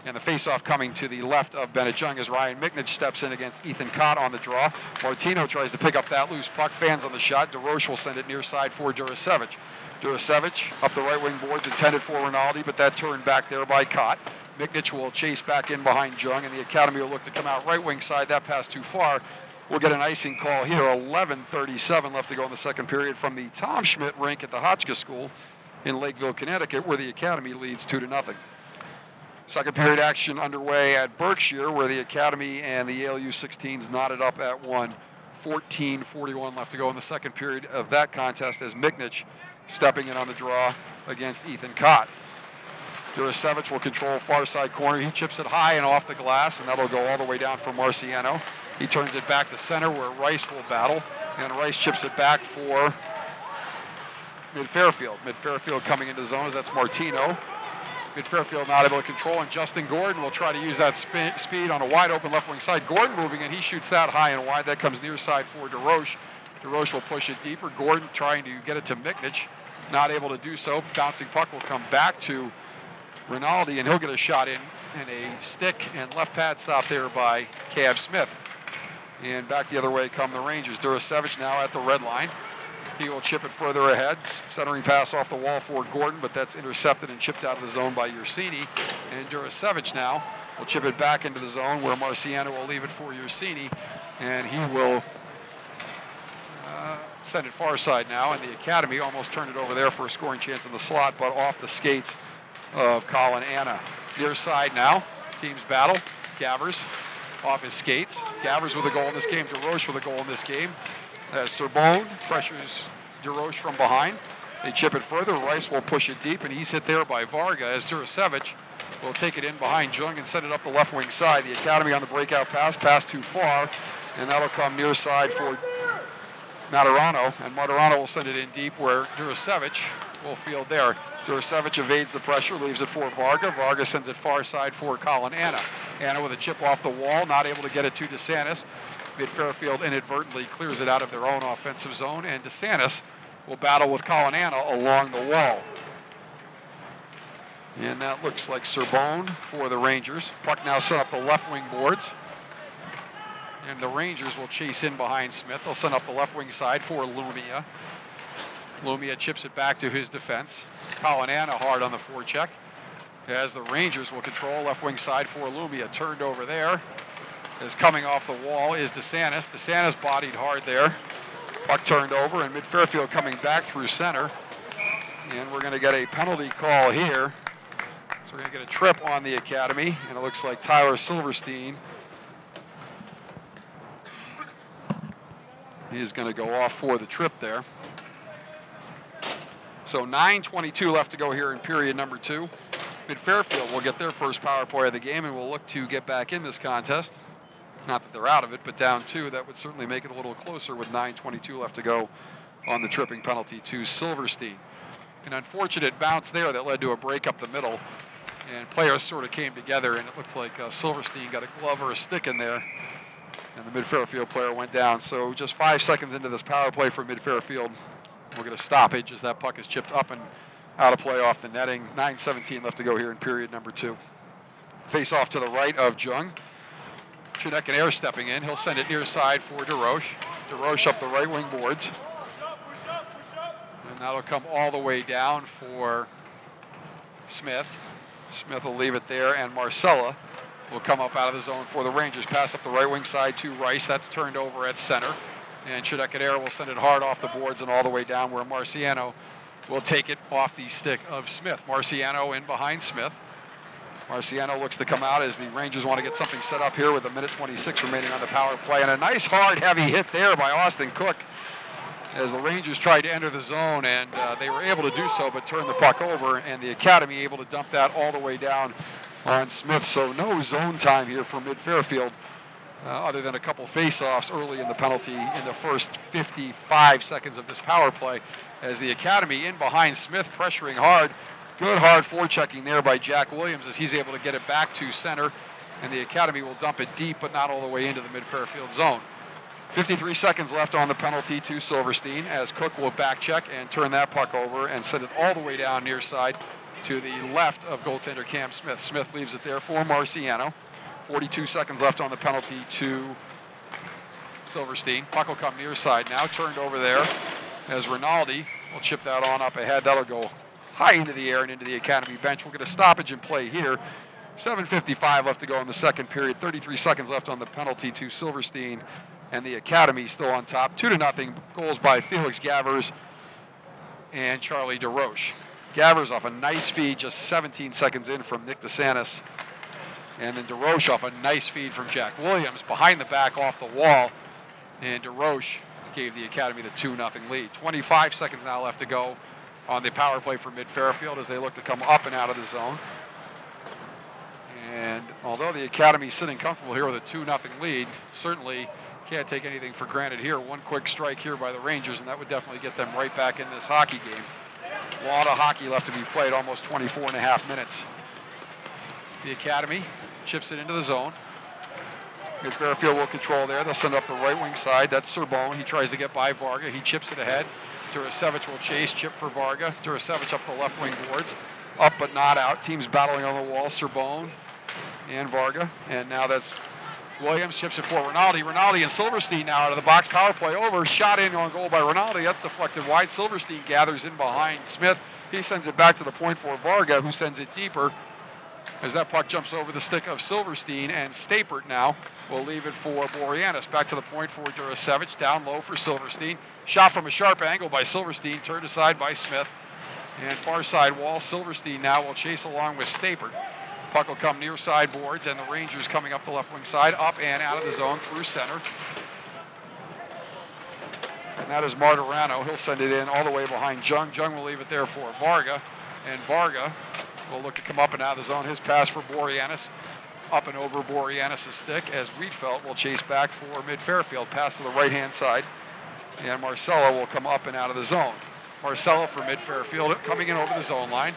And the face-off coming to the left of Bennett Jung as Ryan Miknich steps in against Ethan Cott on the draw. Martino tries to pick up that loose puck. Fans on the shot. DeRoche will send it near side for Jurasevich. Jurasevich up the right wing boards, intended for Rinaldi, but that turned back there by Cott. Miknich will chase back in behind Jung, and the Academy will look to come out right wing side. That pass too far. We'll get an icing call here. 11:37 left to go in the second period from the Tom Schmidt rink at the Hotchkiss School in Lakeville, Connecticut, where the Academy leads 2-0. Second period action underway at Berkshire, where the Academy and the Yale U16s knotted up at 1. 14:41 left to go in the second period of that contest as Miknich stepping in on the draw against Ethan Cott. Jurasevich will control far side corner. He chips it high and off the glass, and that'll go all the way down for Marciano. He turns it back to center where Rice will battle, and Rice chips it back for Mid-Fairfield. Mid-Fairfield coming into the zone as that's Martino. Mid Fairfield not able to control, and Justin Gordon will try to use that speed on a wide open left wing side. Gordon moving, and he shoots that high and wide. That comes near side for DeRoche. DeRoche will push it deeper. Gordon trying to get it to Miknich, not able to do so. Bouncing puck will come back to Rinaldi, and he'll get a shot in, and a stick and left pad stop there by Cab Smith. And back the other way come the Rangers. Durasevich now at the red line. He will chip it further ahead. Centering pass off the wall for Gordon, but that's intercepted and chipped out of the zone by Ursini. And Durasevich now will chip it back into the zone where Marciano will leave it for Ursini. And he will send it far side now. And the Academy almost turned it over there for a scoring chance in the slot, but off the skates of Colin Anna. Near side now. Teams battle. Gavers off his skates. Gavers with a goal in this game. DeRoche with a goal in this game. As Sorbonne pressures DeRoche from behind. They chip it further. Rice will push it deep, and he's hit there by Varga as Durasevich will take it in behind Jung and send it up the left wing side. The Academy on the breakout pass too far, and that'll come near side for Maturano, and Maturano will send it in deep where Durasevich will field there. Durasevich evades the pressure, leaves it for Varga. Varga sends it far side for Colin Anna. Anna with a chip off the wall, not able to get it to DeSantis. Mid Fairfield inadvertently clears it out of their own offensive zone, and DeSantis will battle with Colin Anna along the wall. And that looks like Sorbonne for the Rangers. Puck now set up the left wing boards. And the Rangers will chase in behind Smith. They'll send up the left wing side for Lumia. Lumia chips it back to his defense. Colin Anna hard on the forecheck. As the Rangers will control left wing side for Lumia. Turned over there. As coming off the wall is DeSantis. DeSantis bodied hard there. Puck turned over, and Mid Fairfield coming back through center. And we're going to get a penalty call here. So we're going to get a trip on the Academy, and it looks like Tyler Silverstein is going to go off for the trip there. So 9:22 left to go here in period number 2. Mid Fairfield will get their first power play of the game, and will look to get back in this contest. Not that they're out of it, but down 2. That would certainly make it a little closer with 9:22 left to go on the tripping penalty to Silverstein. An unfortunate bounce there that led to a break up the middle, and players sort of came together, and it looked like Silverstein got a glove or a stick in there, and the Mid Fairfield player went down. So just 5 seconds into this power play for Mid Fairfield, we'll get a stoppage as that puck is chipped up and out of play off the netting. 9:17 left to go here in period number 2. Face off to the right of Jung. Chudek stepping in. He'll send it near side for DeRoche. DeRoche up the right wing boards. And that'll come all the way down for Smith. Smith will leave it there, and Marcella will come up out of the zone for the Rangers. Pass up the right wing side to Rice. That's turned over at center. And Chudek will send it hard off the boards and all the way down where Marciano will take it off the stick of Smith. Marciano in behind Smith. Marciano looks to come out as the Rangers want to get something set up here with 1:26 remaining on the power play. And a nice hard heavy hit there by Austin Cook as the Rangers tried to enter the zone, and they were able to do so but turned the puck over, and the Academy able to dump that all the way down on Smith. So no zone time here for Mid Fairfield other than a couple face-offs early in the penalty in the first 55 seconds of this power play as the Academy in behind Smith pressuring hard. Good hard forechecking there by Jack Williams as he's able to get it back to center, and the Academy will dump it deep but not all the way into the Mid Fairfield zone. 53 seconds left on the penalty to Silverstein as Cook will back check and turn that puck over and send it all the way down near side to the left of goaltender Cam Smith. Smith leaves it there for Marciano. 42 seconds left on the penalty to Silverstein. Puck will come near side now, turned over there as Rinaldi will chip that on up ahead. That'll go high into the air and into the Academy bench. We'll get a stoppage in play here. 7:55 left to go in the second period. 33 seconds left on the penalty to Silverstein, and the Academy still on top. 2-0 goals by Felix Gavers and Charlie DeRoche. Gavers off a nice feed just 17 seconds in from Nick DeSantis, and then DeRoche off a nice feed from Jack Williams behind the back off the wall, and DeRoche gave the Academy the 2-0 lead. 25 seconds now left to go on the power play for Mid Fairfield as they look to come up and out of the zone. And although the Academy is sitting comfortable here with a 2-0 lead, certainly can't take anything for granted here. One quick strike here by the Rangers, and that would definitely get them right back in this hockey game. A lot of hockey left to be played, almost 24.5 minutes The Academy chips it into the zone. Mid Fairfield will control there. They'll send up the right wing side. That's Serbone. He tries to get by Varga. He chips it ahead. Durasevich will chase, chip for Varga. Durasevich up the left wing boards. Up but not out. Teams battling on the wall. Serbone and Varga. And now that's Williams, chips it for Rinaldi. Rinaldi and Silverstein now out of the box. Power play over. Shot in on goal by Rinaldi. That's deflected wide. Silverstein gathers in behind Smith. He sends it back to the point for Varga, who sends it deeper as that puck jumps over the stick of Silverstein, and Stapert now will leave it for Boreanaz. Back to the point for Durasevich, down low for Silverstein. Shot from a sharp angle by Silverstein, turned aside by Smith. And far side wall, Silverstein now will chase along with Stapert. Puck will come near side boards, and the Rangers coming up the left wing side, up and out of the zone through center. And that is Martirano. He'll send it in all the way behind Jung. Jung will leave it there for Varga, and Varga will look to come up and out of the zone. His pass for Boreanaz, up and over Boreanaz's stick, as Wheatfeld will chase back for Mid Fairfield. Pass to the right-hand side, and Marcella will come up and out of the zone. Marcella for Mid Fairfield, coming in over the zone line.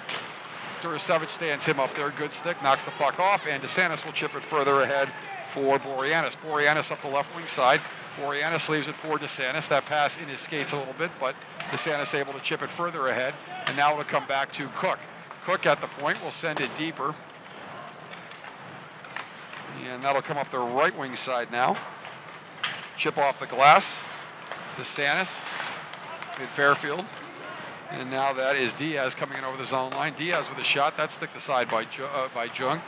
Durasevich stands him up there, good stick, knocks the puck off, and DeSantis will chip it further ahead for Boreanaz. Boreanaz up the left wing side. Boreanaz leaves it for DeSantis. That pass in his skates a little bit, but DeSantis able to chip it further ahead, and now it'll come back to Cook. Cook at the point will send it deeper, and that'll come up the right wing side now. Chip off the glass. DeSantis in Fairfield, and now that is Diaz coming in over the zone line. Diaz with a shot. That's sticked aside by Jung.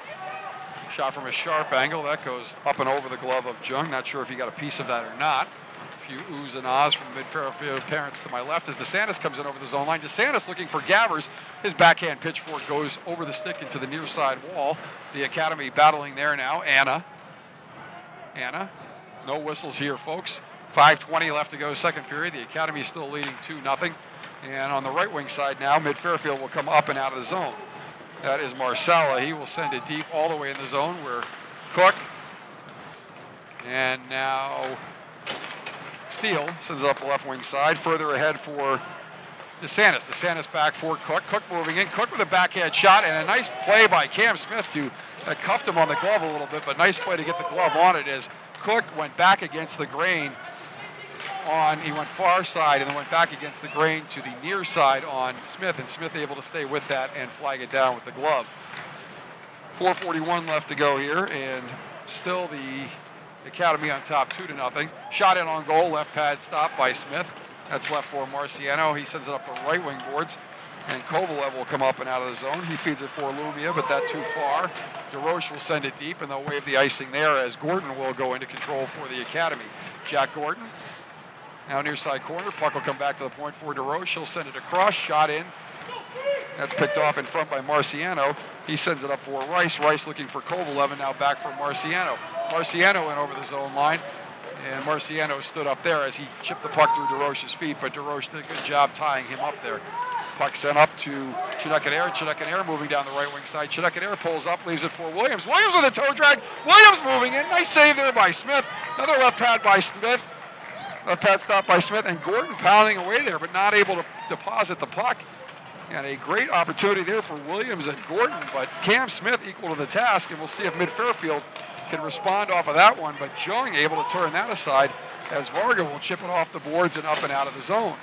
Shot from a sharp angle. That goes up and over the glove of Jung. Not sure if he got a piece of that or not. A few oohs and ahs from Mid Fairfield parents to my left as DeSantis comes in over the zone line. DeSantis looking for Gavers. His backhand pitch for it goes over the stick into the near side wall. The Academy battling there now. Anna. No whistles here, folks. 5:20 left to go, second period. The Academy is still leading 2-0. And on the right wing side now, Mid Fairfield will come up and out of the zone. That is Marcella. He will send it deep all the way in the zone where Cook, and now Steele sends it up the left wing side. Further ahead for DeSantis. DeSantis back for Cook. Cook moving in. Cook with a backhand shot, and a nice play by Cam Smith that cuffed him on the glove a little bit, but nice play to get the glove on it as Cook went back against the grain. He went far side and then went back against the grain to the near side on Smith, and Smith able to stay with that and flag it down with the glove. 4:41 left to go here, and still the Academy on top 2-0. Shot in on goal, left pad stop by Smith. That's left for Marciano. He sends it up the right wing boards, and Kovalev will come up and out of the zone. He feeds it for Lumia, but that too far. DeRoche will send it deep, and they'll wave the icing there as Gordon will go into control for the Academy. Jack Gordon. Now near side corner, puck will come back to the point for DeRoche. He'll send it across, shot in. That's picked off in front by Marciano. He sends it up for Rice. Rice looking for Kovalev, and now back for Marciano. Marciano went over the zone line, and Marciano stood up there as he chipped the puck through DeRoche's feet, but DeRoche did a good job tying him up there. Puck sent up to Chidukanair. Chidukanair moving down the right wing side. Chidukanair pulls up, leaves it for Williams. Williams with a toe drag. Williams moving in. Nice save there by Smith. Another left pad by Smith. Left pad stop by Smith, and Gordon pounding away there, but not able to deposit the puck. And a great opportunity there for Williams and Gordon, but Cam Smith equal to the task, and we'll see if Mid Fairfield can respond off of that one. But Jung able to turn that aside as Varga will chip it off the boards and up and out of the zone.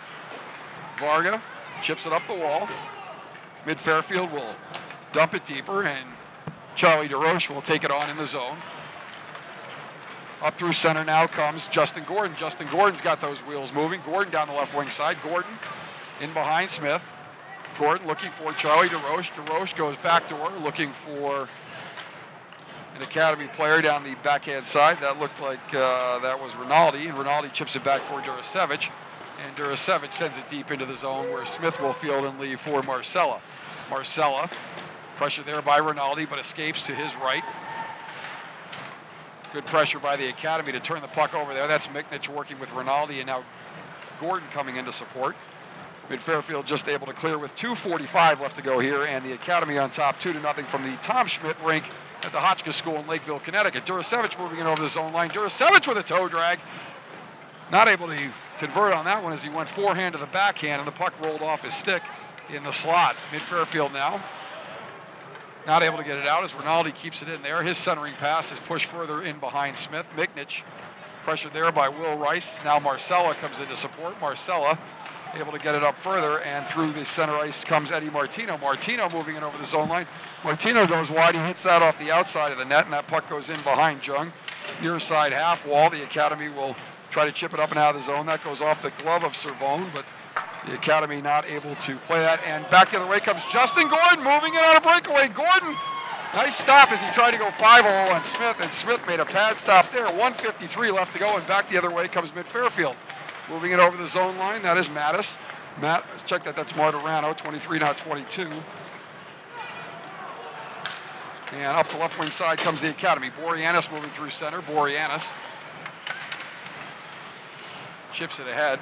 Varga chips it up the wall. Mid Fairfield will dump it deeper, and Charlie DeRoche will take it on in the zone. Up through center now comes Justin Gordon. Justin Gordon's got those wheels moving. Gordon down the left wing side. Gordon in behind Smith. Gordon looking for Charlie DeRoche. DeRoche goes backdoor looking for an Academy player down the backhand side. That looked like that was Rinaldi, and Rinaldi chips it back for Durasevich. And Durasevich sends it deep into the zone where Smith will field and leave for Marcella. Marcella, pressure there by Rinaldi, but escapes to his right. Good pressure by the Academy to turn the puck over there. That's Miknich working with Rinaldi, and now Gordon coming in to support. Mid Fairfield just able to clear with 2:45 left to go here, and the Academy on top 2-0 from the Tom Schmidt rink at the Hotchkiss School in Lakeville, Connecticut. Durasevich moving in over the zone line. Durasevich with a toe drag. Not able to convert on that one as he went forehand to the backhand, and the puck rolled off his stick in the slot. Mid Fairfield now Not able to get it out as Rinaldi keeps it in there. His centering pass is pushed further in behind Smith. Miknich pressured there by Will Rice. Now Marcella comes in to support. Marcella able to get it up further, and through the center ice comes Eddie Martino. Martino moving it over the zone line. Martino goes wide. He hits that off the outside of the net, and that puck goes in behind Jung. Near side half wall. The Academy will try to chip it up and out of the zone. That goes off the glove of Servone, but the Academy not able to play that. And back the other way comes Justin Gordon moving it on a breakaway. Gordon, nice stop as he tried to go 5-0 on Smith, and Smith made a pad stop there. 1:53 left to go, and back the other way comes Mid-Fairfield. Moving it over the zone line, that is Mattis. Let's check that, that's Martirano, 23, now 22. And up the left wing side comes the Academy. Boreanaz moving through center. Boreanaz chips it ahead.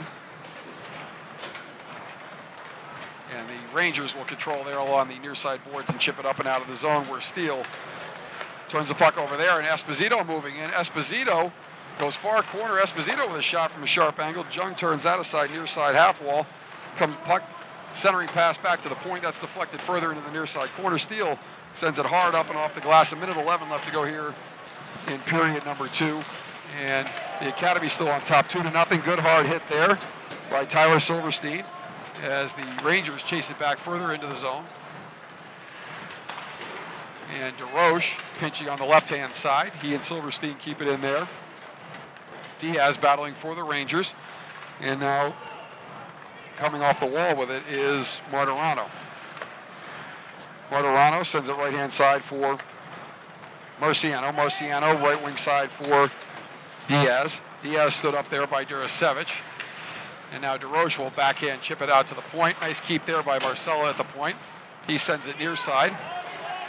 And the Rangers will control there along the near side boards and chip it up and out of the zone, where Steele turns the puck over there, and Esposito moving in. Esposito goes far corner. Esposito with a shot from a sharp angle. Jung turns that aside, near side half wall. Comes puck, centering pass back to the point. That's deflected further into the near side corner. Steele sends it hard up and off the glass. A minute 11 left to go here in period number 2. And the Academy still on top, 2-0. Good hard hit there by Tyler Silverstein as the Rangers chase it back further into the zone. And DeRoche pinching on the left-hand side. He and Silverstein keep it in there. Diaz battling for the Rangers. And now coming off the wall with it is Martirano. Martirano sends it right-hand side for Marciano. Marciano right wing side for Diaz. Diaz stood up there by Durasevich. And now DeRoche will backhand chip it out to the point. Nice keep there by Marcella at the point. He sends it near side.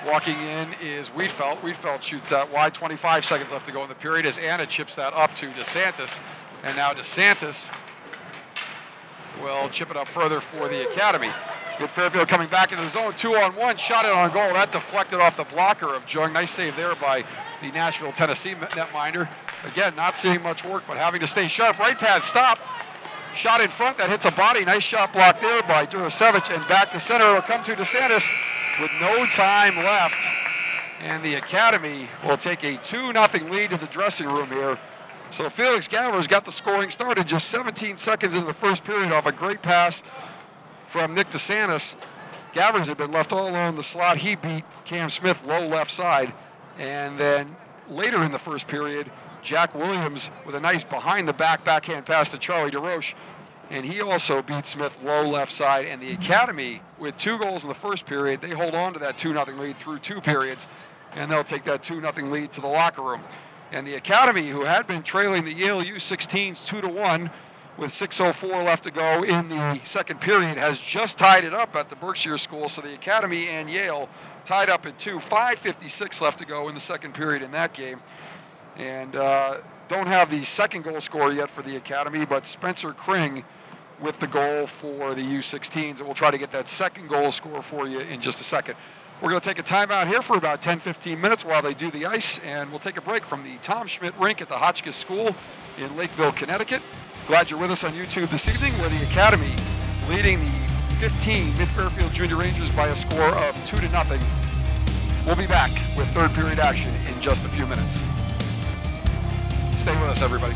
Walking in is Wiedfeldt. Wiedfeldt shoots that wide. 25 seconds left to go in the period as Anna chips that up to DeSantis. And now DeSantis will chip it up further for the Academy. With Fairfield coming back into the zone. 2-on-1. Shot it on goal. That deflected off the blocker of Jung. Nice save there by the Nashville, Tennessee netminder. Again, not seeing much work, but having to stay sharp. Right pad stop. Shot in front, that hits a body. Nice shot blocked there by Durasevich, and back to center. It'll come to DeSantis with no time left. And the Academy will take a 2-0 lead to the dressing room here. So Felix Gavers got the scoring started just 17 seconds into the first period off a great pass from Nick DeSantis. Gavers had been left all alone in the slot. He beat Cam Smith low left side. And then later in the first period, Jack Williams with a nice behind-the-back backhand pass to Charlie DeRoche, and he also beat Smith low left side. And the Academy, with 2 goals in the first period, they hold on to that 2-0 lead through 2 periods, and they'll take that 2-0 lead to the locker room. And the Academy, who had been trailing the Yale U16s 2-1 with 6:04 left to go in the second period, has just tied it up at the Berkshire School. So the Academy and Yale tied up at 2, 5:56 left to go in the second period in that game. And don't have the second goal scorer yet for the Academy, but Spencer Kring with the goal for the U16s. And we'll try to get that second goal scorer for you in just a second. We're going to take a timeout here for about 10-15 minutes while they do the ice, and we'll take a break from the Tom Schmidt rink at the Hotchkiss School in Lakeville, Connecticut. Glad you're with us on YouTube this evening, where the Academy leading the 15 Mid-Fairfield Junior Rangers by a score of 2-0. We'll be back with third period action in just a few minutes. Stay with us, everybody.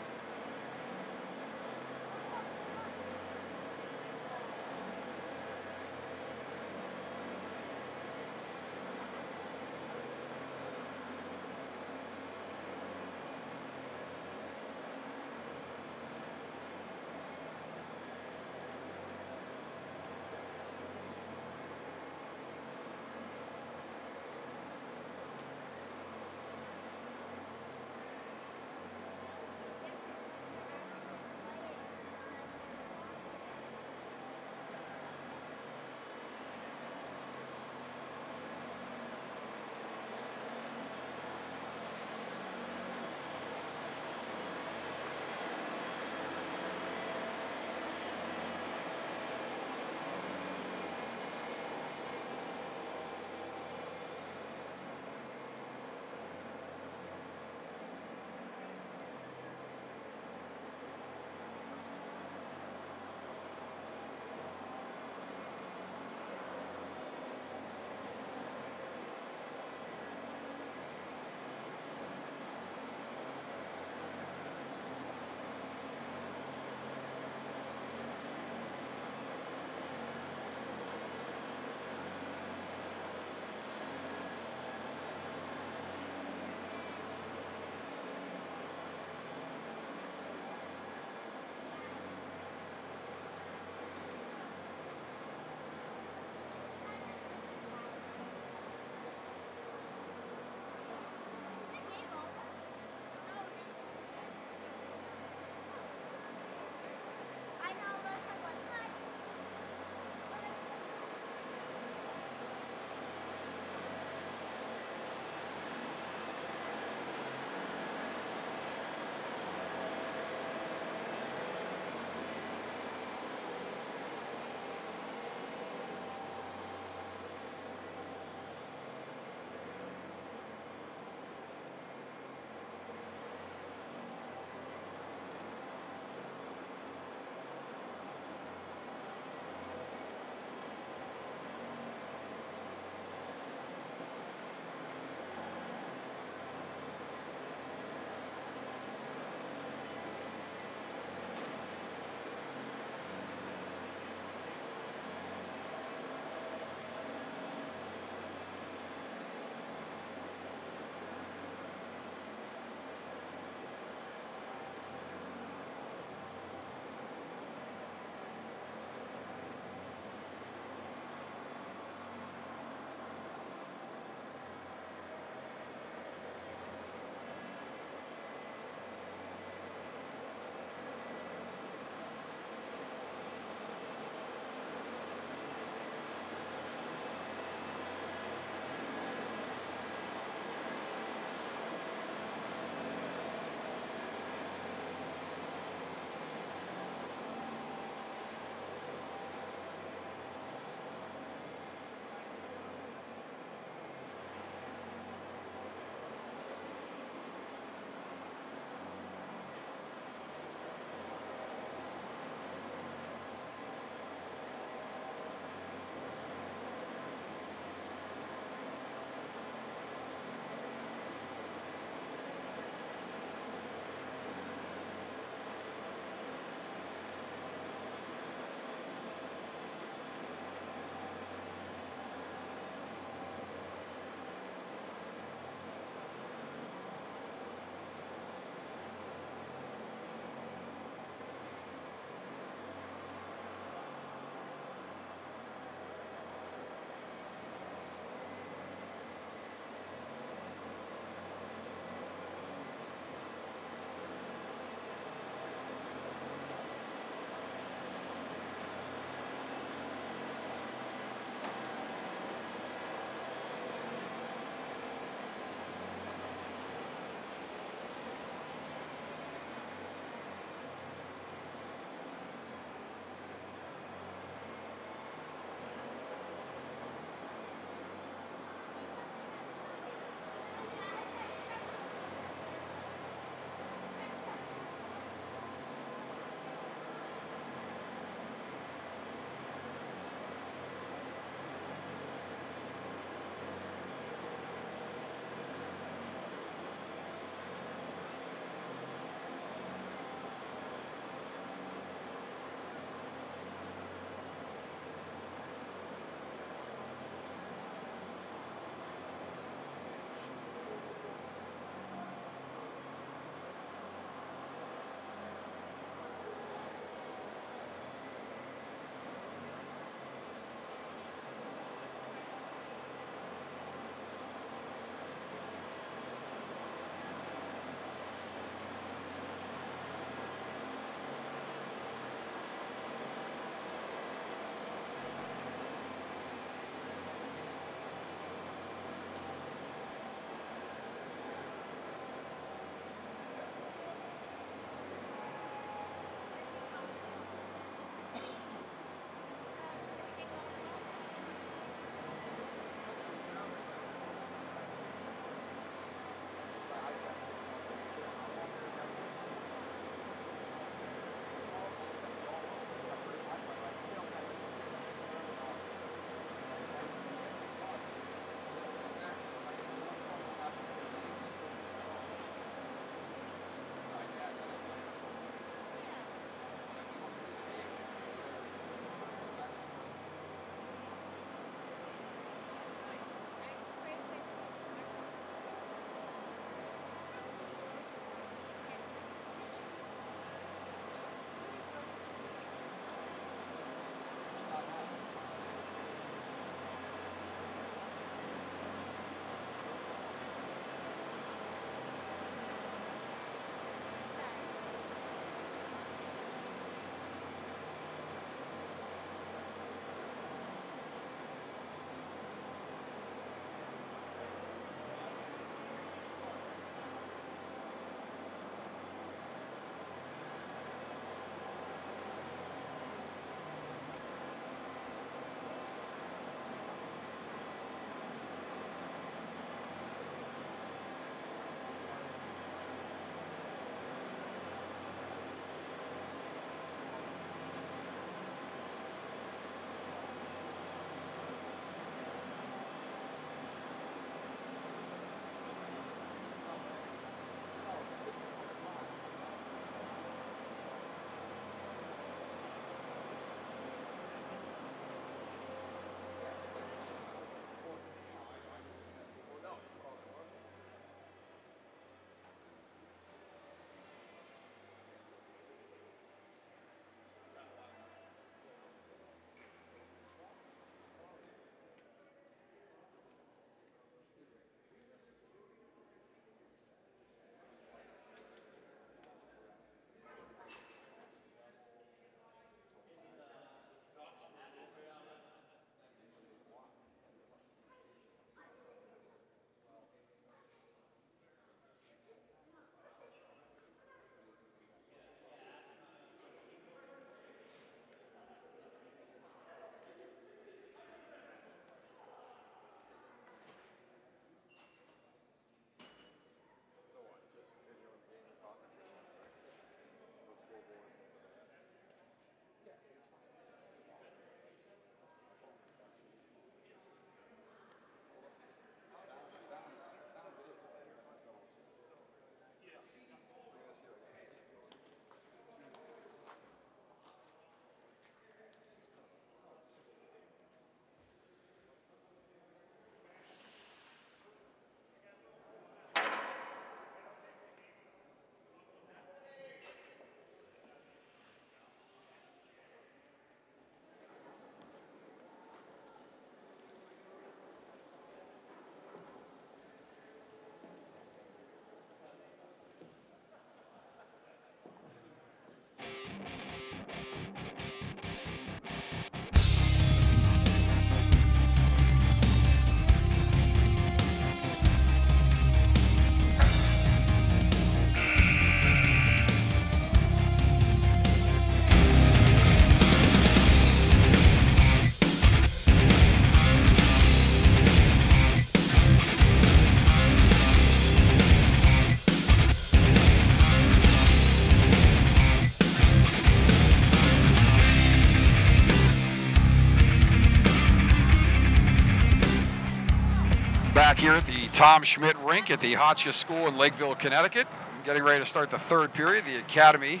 here at the Tom Schmidt Rink at the Hotchkiss School in Lakeville, Connecticut. Getting ready to start the third period. The Academy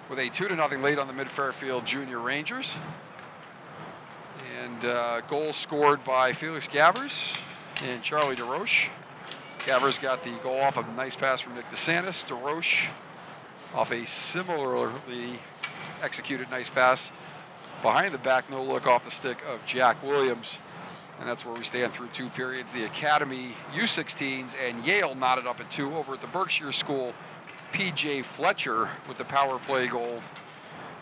with a 2-0 lead on the Mid-Fairfield Junior Rangers. And goals scored by Felix Gavers and Charlie DeRoche. Gavers got the goal off of a nice pass from Nick DeSantis. DeRoche off a similarly executed nice pass behind the back, no look off the stick of Jack Williams. And that's where we stand through 2 periods. The Academy U16s and Yale knotted up at 2 over at the Berkshire School. P.J. Fletcher with the power play goal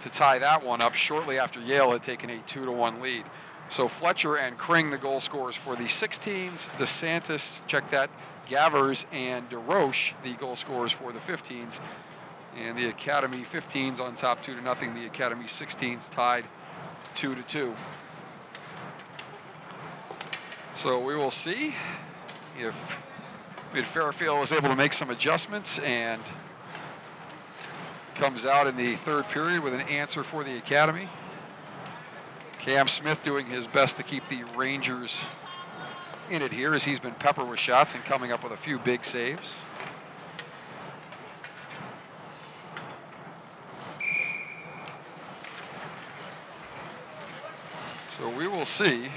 to tie that one up shortly after Yale had taken a 2-1 lead. So Fletcher and Kring, the goal scorers for the 16s. DeSantis, check that, Gavers and DeRoche, the goal scorers for the 15s. And the Academy 15s on top 2-0. The Academy 16s tied 2-2. So we will see if Mid-Fairfield is able to make some adjustments and comes out in the third period with an answer for the Academy. Cam Smith doing his best to keep the Rangers in it here as he's been peppered with shots and coming up with a few big saves. So we will see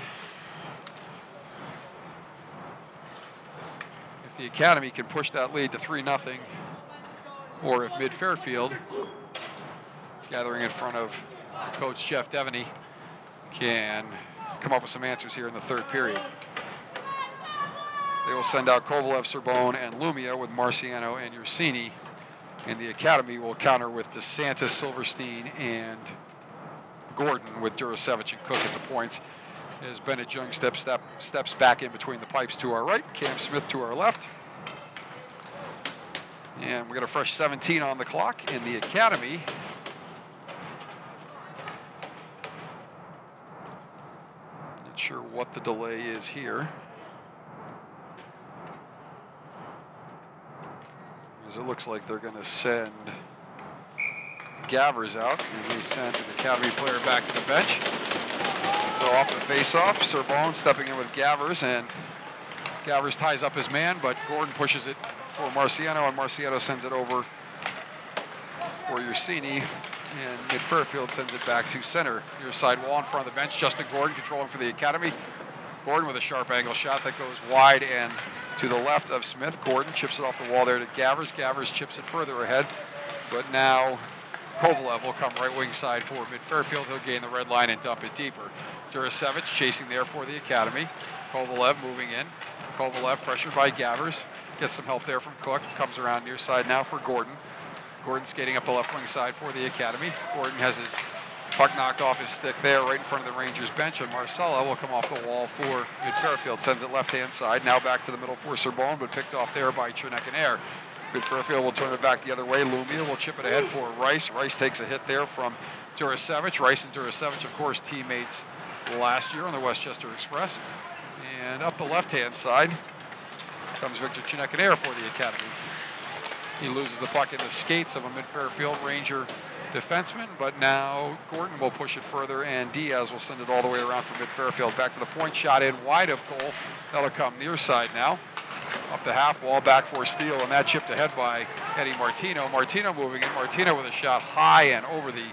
if the Academy can push that lead to 3-0, or if Mid-Fairfield, gathering in front of Coach Jeff Devaney, can come up with some answers here in the third period. They will send out Kovalev, Serbone, and Lumia with Marciano and Ursini, and the Academy will counter with DeSantis, Silverstein, and Gordon with Durasevich and Cook at the points. As Bennett Young steps back in between the pipes to our right, Cam Smith to our left. And we got a fresh 17 on the clock in the Academy. Not sure what the delay is here, as it looks like they're going to send Gavers out, and they send an Academy player back to the bench. So off the face-off, Serbone stepping in with Gavers, and Gavers ties up his man, but Gordon pushes it for Marciano, and Marciano sends it over for Ursini, and Mid-Fairfield sends it back to center. Near side wall in front of the bench, Justin Gordon controlling for the Academy. Gordon with a sharp angle shot that goes wide and to the left of Smith. Gordon chips it off the wall there to Gavers. Gavers chips it further ahead, but now Kovalev will come right wing side for Mid-Fairfield. He'll gain the red line and dump it deeper. Durasevich chasing there for the Academy. Kovalev moving in. Kovalev pressured by Gavers. Gets some help there from Cook. Comes around near side now for Gordon. Gordon skating up the left wing side for the Academy. Gordon has his puck knocked off his stick there right in front of the Rangers bench, and Marcella will come off the wall for Mid-Fairfield. Sends it left-hand side. Now back to the middle for Serbone, but picked off there by Chernek and Air. Mid-Fairfield will turn it back the other way. Lumia will chip it ahead for Rice. Rice takes a hit there from Durasevich. Rice and Durasevich, of course, teammates last year on the Westchester Express. And up the left-hand side comes Victor Chernek for the Academy. He loses the puck in the skates of a Mid-Fairfield Ranger defenseman, but now Gordon will push it further, and Diaz will send it all the way around from Mid-Fairfield. Back to the point, shot in wide of goal. That'll come near side now. Up the half wall, back for steal, and that chipped ahead by Eddie Martino. Martino moving in. Martino with a shot high and over the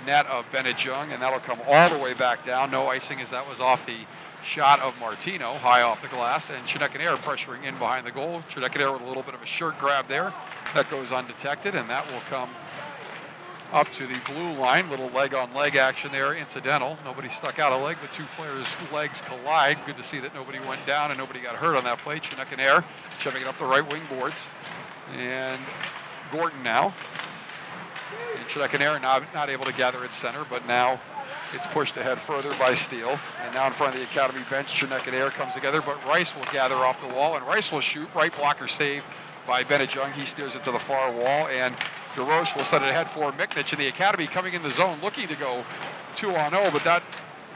net of Bennett Young, and that'll come all the way back down. No icing, as that was off the shot of Martino, high off the glass, and Chernek pressuring in behind the goal. Chernek with a little bit of a shirt grab there. That goes undetected, and that will come up to the blue line. Little leg-on-leg action there, incidental. Nobody stuck out a leg, but two players' legs collide. Good to see that nobody went down and nobody got hurt on that play. Chernek shoving it up the right wing boards. And Gordon now. And Chernek not able to gather at center, but now it's pushed ahead further by Steele. And now in front of the Academy bench, Chernek comes together, but Rice will gather off the wall, and Rice will shoot. Right blocker save by Bennett Young. He steers it to the far wall, and DeRoche will set it ahead for Miknich, and the Academy coming in the zone looking to go 2-on-0, but that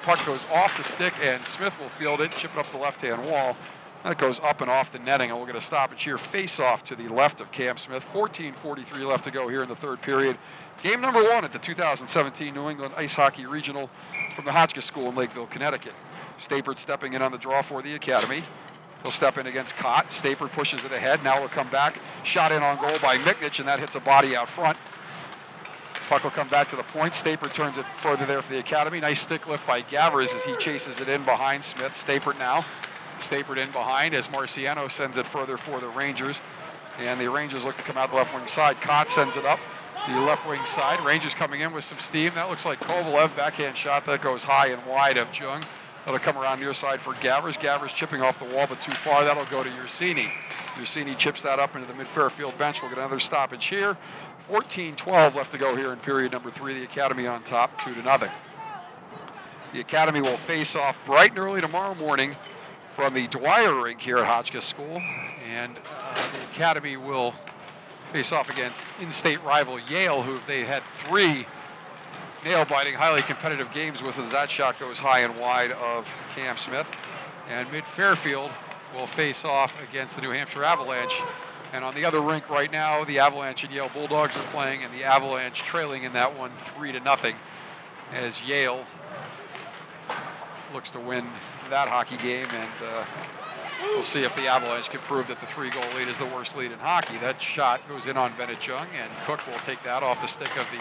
puck goes off the stick, and Smith will field it, chip it up the left-hand wall. That goes up and off the netting, and we'll get a stoppage here. Face-off to the left of Cam Smith. 14:43 left to go here in the third period. Game number 1 at the 2017 New England Ice Hockey Regional from the Hotchkiss School in Lakeville, Connecticut. Stapert stepping in on the draw for the Academy. He'll step in against Cott. Staper pushes it ahead. Now he'll come back. Shot in on goal by Miknich, and that hits a body out front. Puck will come back to the point. Staper turns it further there for the Academy. Nice stick lift by Gavers as he chases it in behind Smith. Staper now. Stapered in behind as Marciano sends it further for the Rangers. And the Rangers look to come out the left wing side. Cott sends it up the left wing side. Rangers coming in with some steam. That looks like Kovalev. Backhand shot that goes high and wide of Jung. That'll come around near side for Gavers. Gavers chipping off the wall, but too far. That'll go to Ursini. Ursini chips that up into the mid-Fairfield bench. We'll get another stoppage here. 14-12 left to go here in period number 3. The Academy on top, 2-0. The Academy will face off bright and early tomorrow morning from the Dwyer rink here at Hotchkiss School. And the Academy will face off against in-state rival Yale, who they had 3 nail-biting, highly competitive games with as that shot goes high and wide of Cam Smith. And mid-Fairfield will face off against the New Hampshire Avalanche. And on the other rink right now, the Avalanche and Yale Bulldogs are playing, and the Avalanche trailing in that one 3-0 as Yale looks to win that hockey game. And we'll see if the Avalanche can prove that the 3-goal lead is the worst lead in hockey. That shot goes in on Bennett Jung, and Cook will take that off the stick of the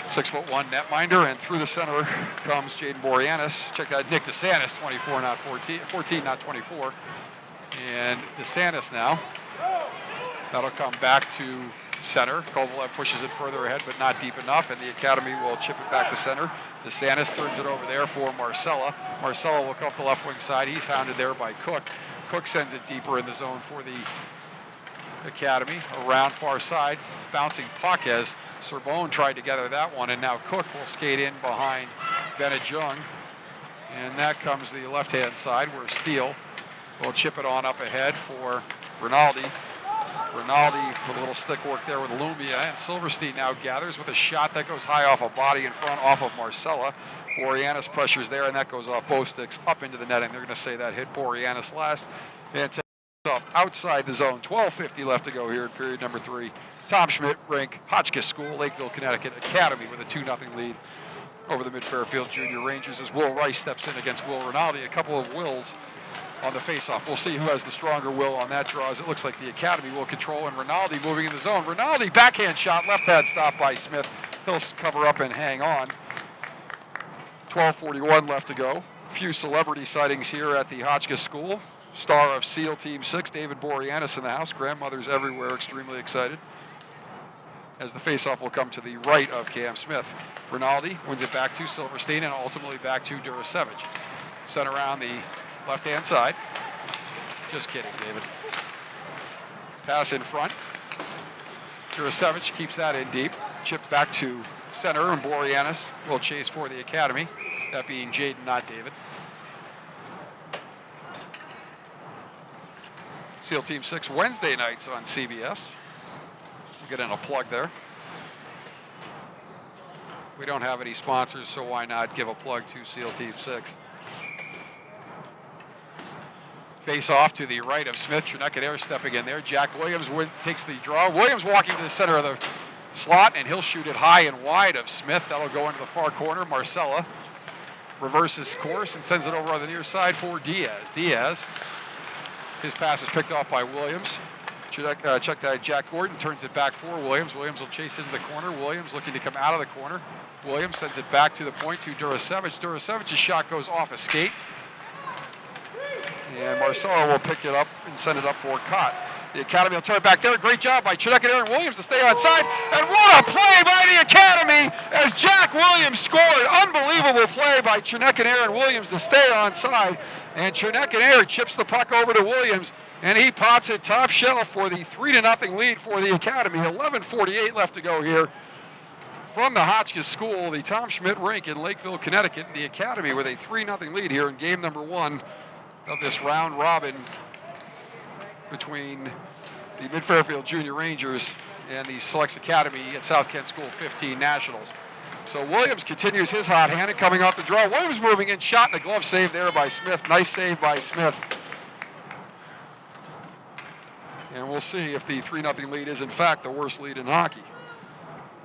6'1" netminder, and through the center comes Jaden Boreanaz. Check that, Nick DeSantis, 24, not 14, 14, not 24. And DeSantis now. That'll come back to center. Kovalev pushes it further ahead, but not deep enough, and the Academy will chip it back to center. DeSantis turns it over there for Marcella. Marcella will come up the left wing side. He's hounded there by Cook. Cook sends it deeper in the zone for the Academy. Around far side, bouncing puck as Sorbonne tried to gather that one, and now Cook will skate in behind Bennett Jung. And that comes the left-hand side where Steele will chip it on up ahead for Rinaldi. Rinaldi with a little stick work there with Lumia, and Silverstein now gathers with a shot that goes high off a body in front off of Marcella. Boreanaz pressures there, and that goes off both sticks up into the netting. They're going to say that hit Boreanaz last. And takes off outside the zone. 12:50 left to go here in period number 3. Tom Schmidt rink, Hotchkiss School, Lakeville, Connecticut. Academy with a 2-0 lead over the mid-Fairfield Junior Rangers as Will Rice steps in against Will Rinaldi. A couple of Wills on the face-off. We'll see who has the stronger will on that draw, as it looks like the Academy will control, and Rinaldi moving in the zone. Rinaldi, backhand shot, left pad stop by Smith. He'll cover up and hang on. 12:41 left to go. A few celebrity sightings here at the Hotchkiss School. Star of SEAL Team 6, David Boreanaz in the house. Grandmothers everywhere, extremely excited. As the face-off will come to the right of Cam Smith. Rinaldi wins it back to Silverstein and ultimately back to Durasevich. Sent around the left-hand side. Just kidding, David. Pass in front. Durasevich keeps that in deep. Chip back to center, and Boreanaz will chase for the Academy. That being Jaden, not David. SEAL Team 6 Wednesday nights on CBS. We'll get in a plug there. We don't have any sponsors, so why not give a plug to SEAL Team 6. Face off to the right of Smith. Chernecadair stepping in there. Jack Williams takes the draw. Williams walking to the center of the slot, and he'll shoot it high and wide of Smith. That'll go into the far corner. Marcella reverses course and sends it over on the near side for Diaz. Diaz, his pass is picked off by Williams. Check that, Jack Gordon turns it back for Williams. Williams will chase into the corner. Williams looking to come out of the corner. Williams sends it back to the point to Durasevich. Durasevich's shot goes off a skate. And Marcelo will pick it up and send it up for Cott. The Academy will turn it back there. Great job by Chernecadair and Williams to stay on side. And what a play by the Academy as Jack Williams scored. Unbelievable play by Chernecadair and Williams to stay on side. And Chernecadair chips the puck over to Williams, and he pots it top shelf for the 3-0 lead for the Academy. 11:48 left to go here from the Hotchkiss School, the Tom Schmidt rink in Lakeville, Connecticut. The Academy with a 3-0 lead here in game number 1 of this round robin between the Mid-Fairfield Junior Rangers and the Selects Academy at South Kent School 15 Nationals. So Williams continues his hot hand and coming off the draw. Williams moving in, shot and a glove save there by Smith. Nice save by Smith. And we'll see if the 3-0 lead is in fact the worst lead in hockey.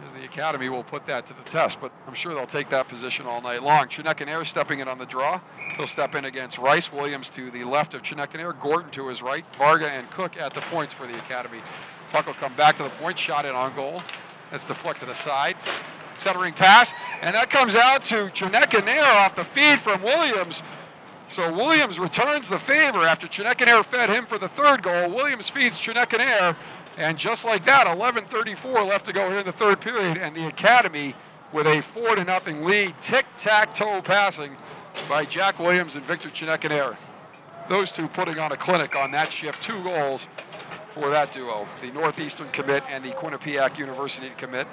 As The Academy will put that to the test, but I'm sure they'll take that position all night long. Chinecanair stepping in on the draw. He'll step in against Rice. Williams to the left of Chinecanair. Gordon to his right. Varga and Cook at the points for the Academy. Puck will come back to the point. Shot in on goal. That's deflected aside. Centering pass, and that comes out to Chinecanair off the feed from Williams. So Williams returns the favor after Chinecanair fed him for the third goal. Williams feeds Chinecanair. And just like that, 11:34 left to go here in the third period, and the Academy with a 4-0 lead. Tic-tac-toe passing by Jack Williams and Victor Chinecanair. Those two putting on a clinic on that shift. 2 goals for that duo, the Northeastern commit and the Quinnipiac University commit.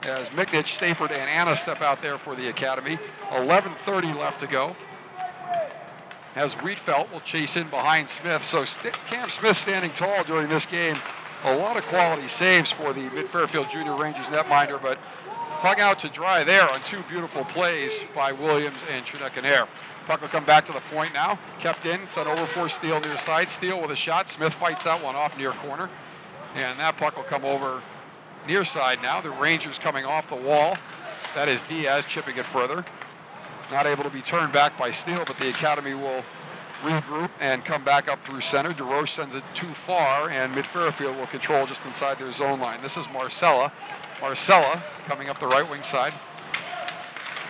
As Miknich, Stapert, and Anna step out there for the Academy. 11:30 left to go. As Wheatfeld will chase in behind Smith. So Cam Smith standing tall during this game. A lot of quality saves for the Mid-Fairfield Junior Rangers netminder, but hung out to dry there on 2 beautiful plays by Williams and Chinecanair. Puck will come back to the point now. Kept in, sent over for Steele near side. Steele with a shot. Smith fights that one off near corner. And that puck will come over near side now. The Rangers coming off the wall. That is Diaz chipping it further. Not able to be turned back by Steele, but the Academy will regroup and come back up through center. DeRoche sends it too far, and Mid-Fairfield will control just inside their zone line. This is Marcella. Marcella coming up the right wing side.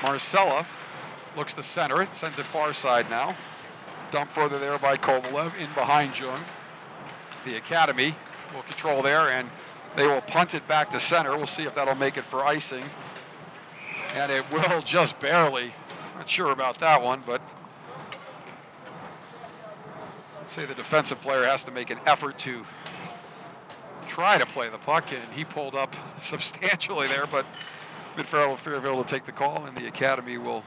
Marcella looks to center it, sends it far side now. Dump further there by Kovalev, in behind Jung. The Academy will control there, and they will punt it back to center. We'll see if that'll make it for icing. And it will just barely. Not sure about that one, but say the defensive player has to make an effort to try to play the puck, and he pulled up substantially there, but Mid-Fairfield will take the call, and the Academy will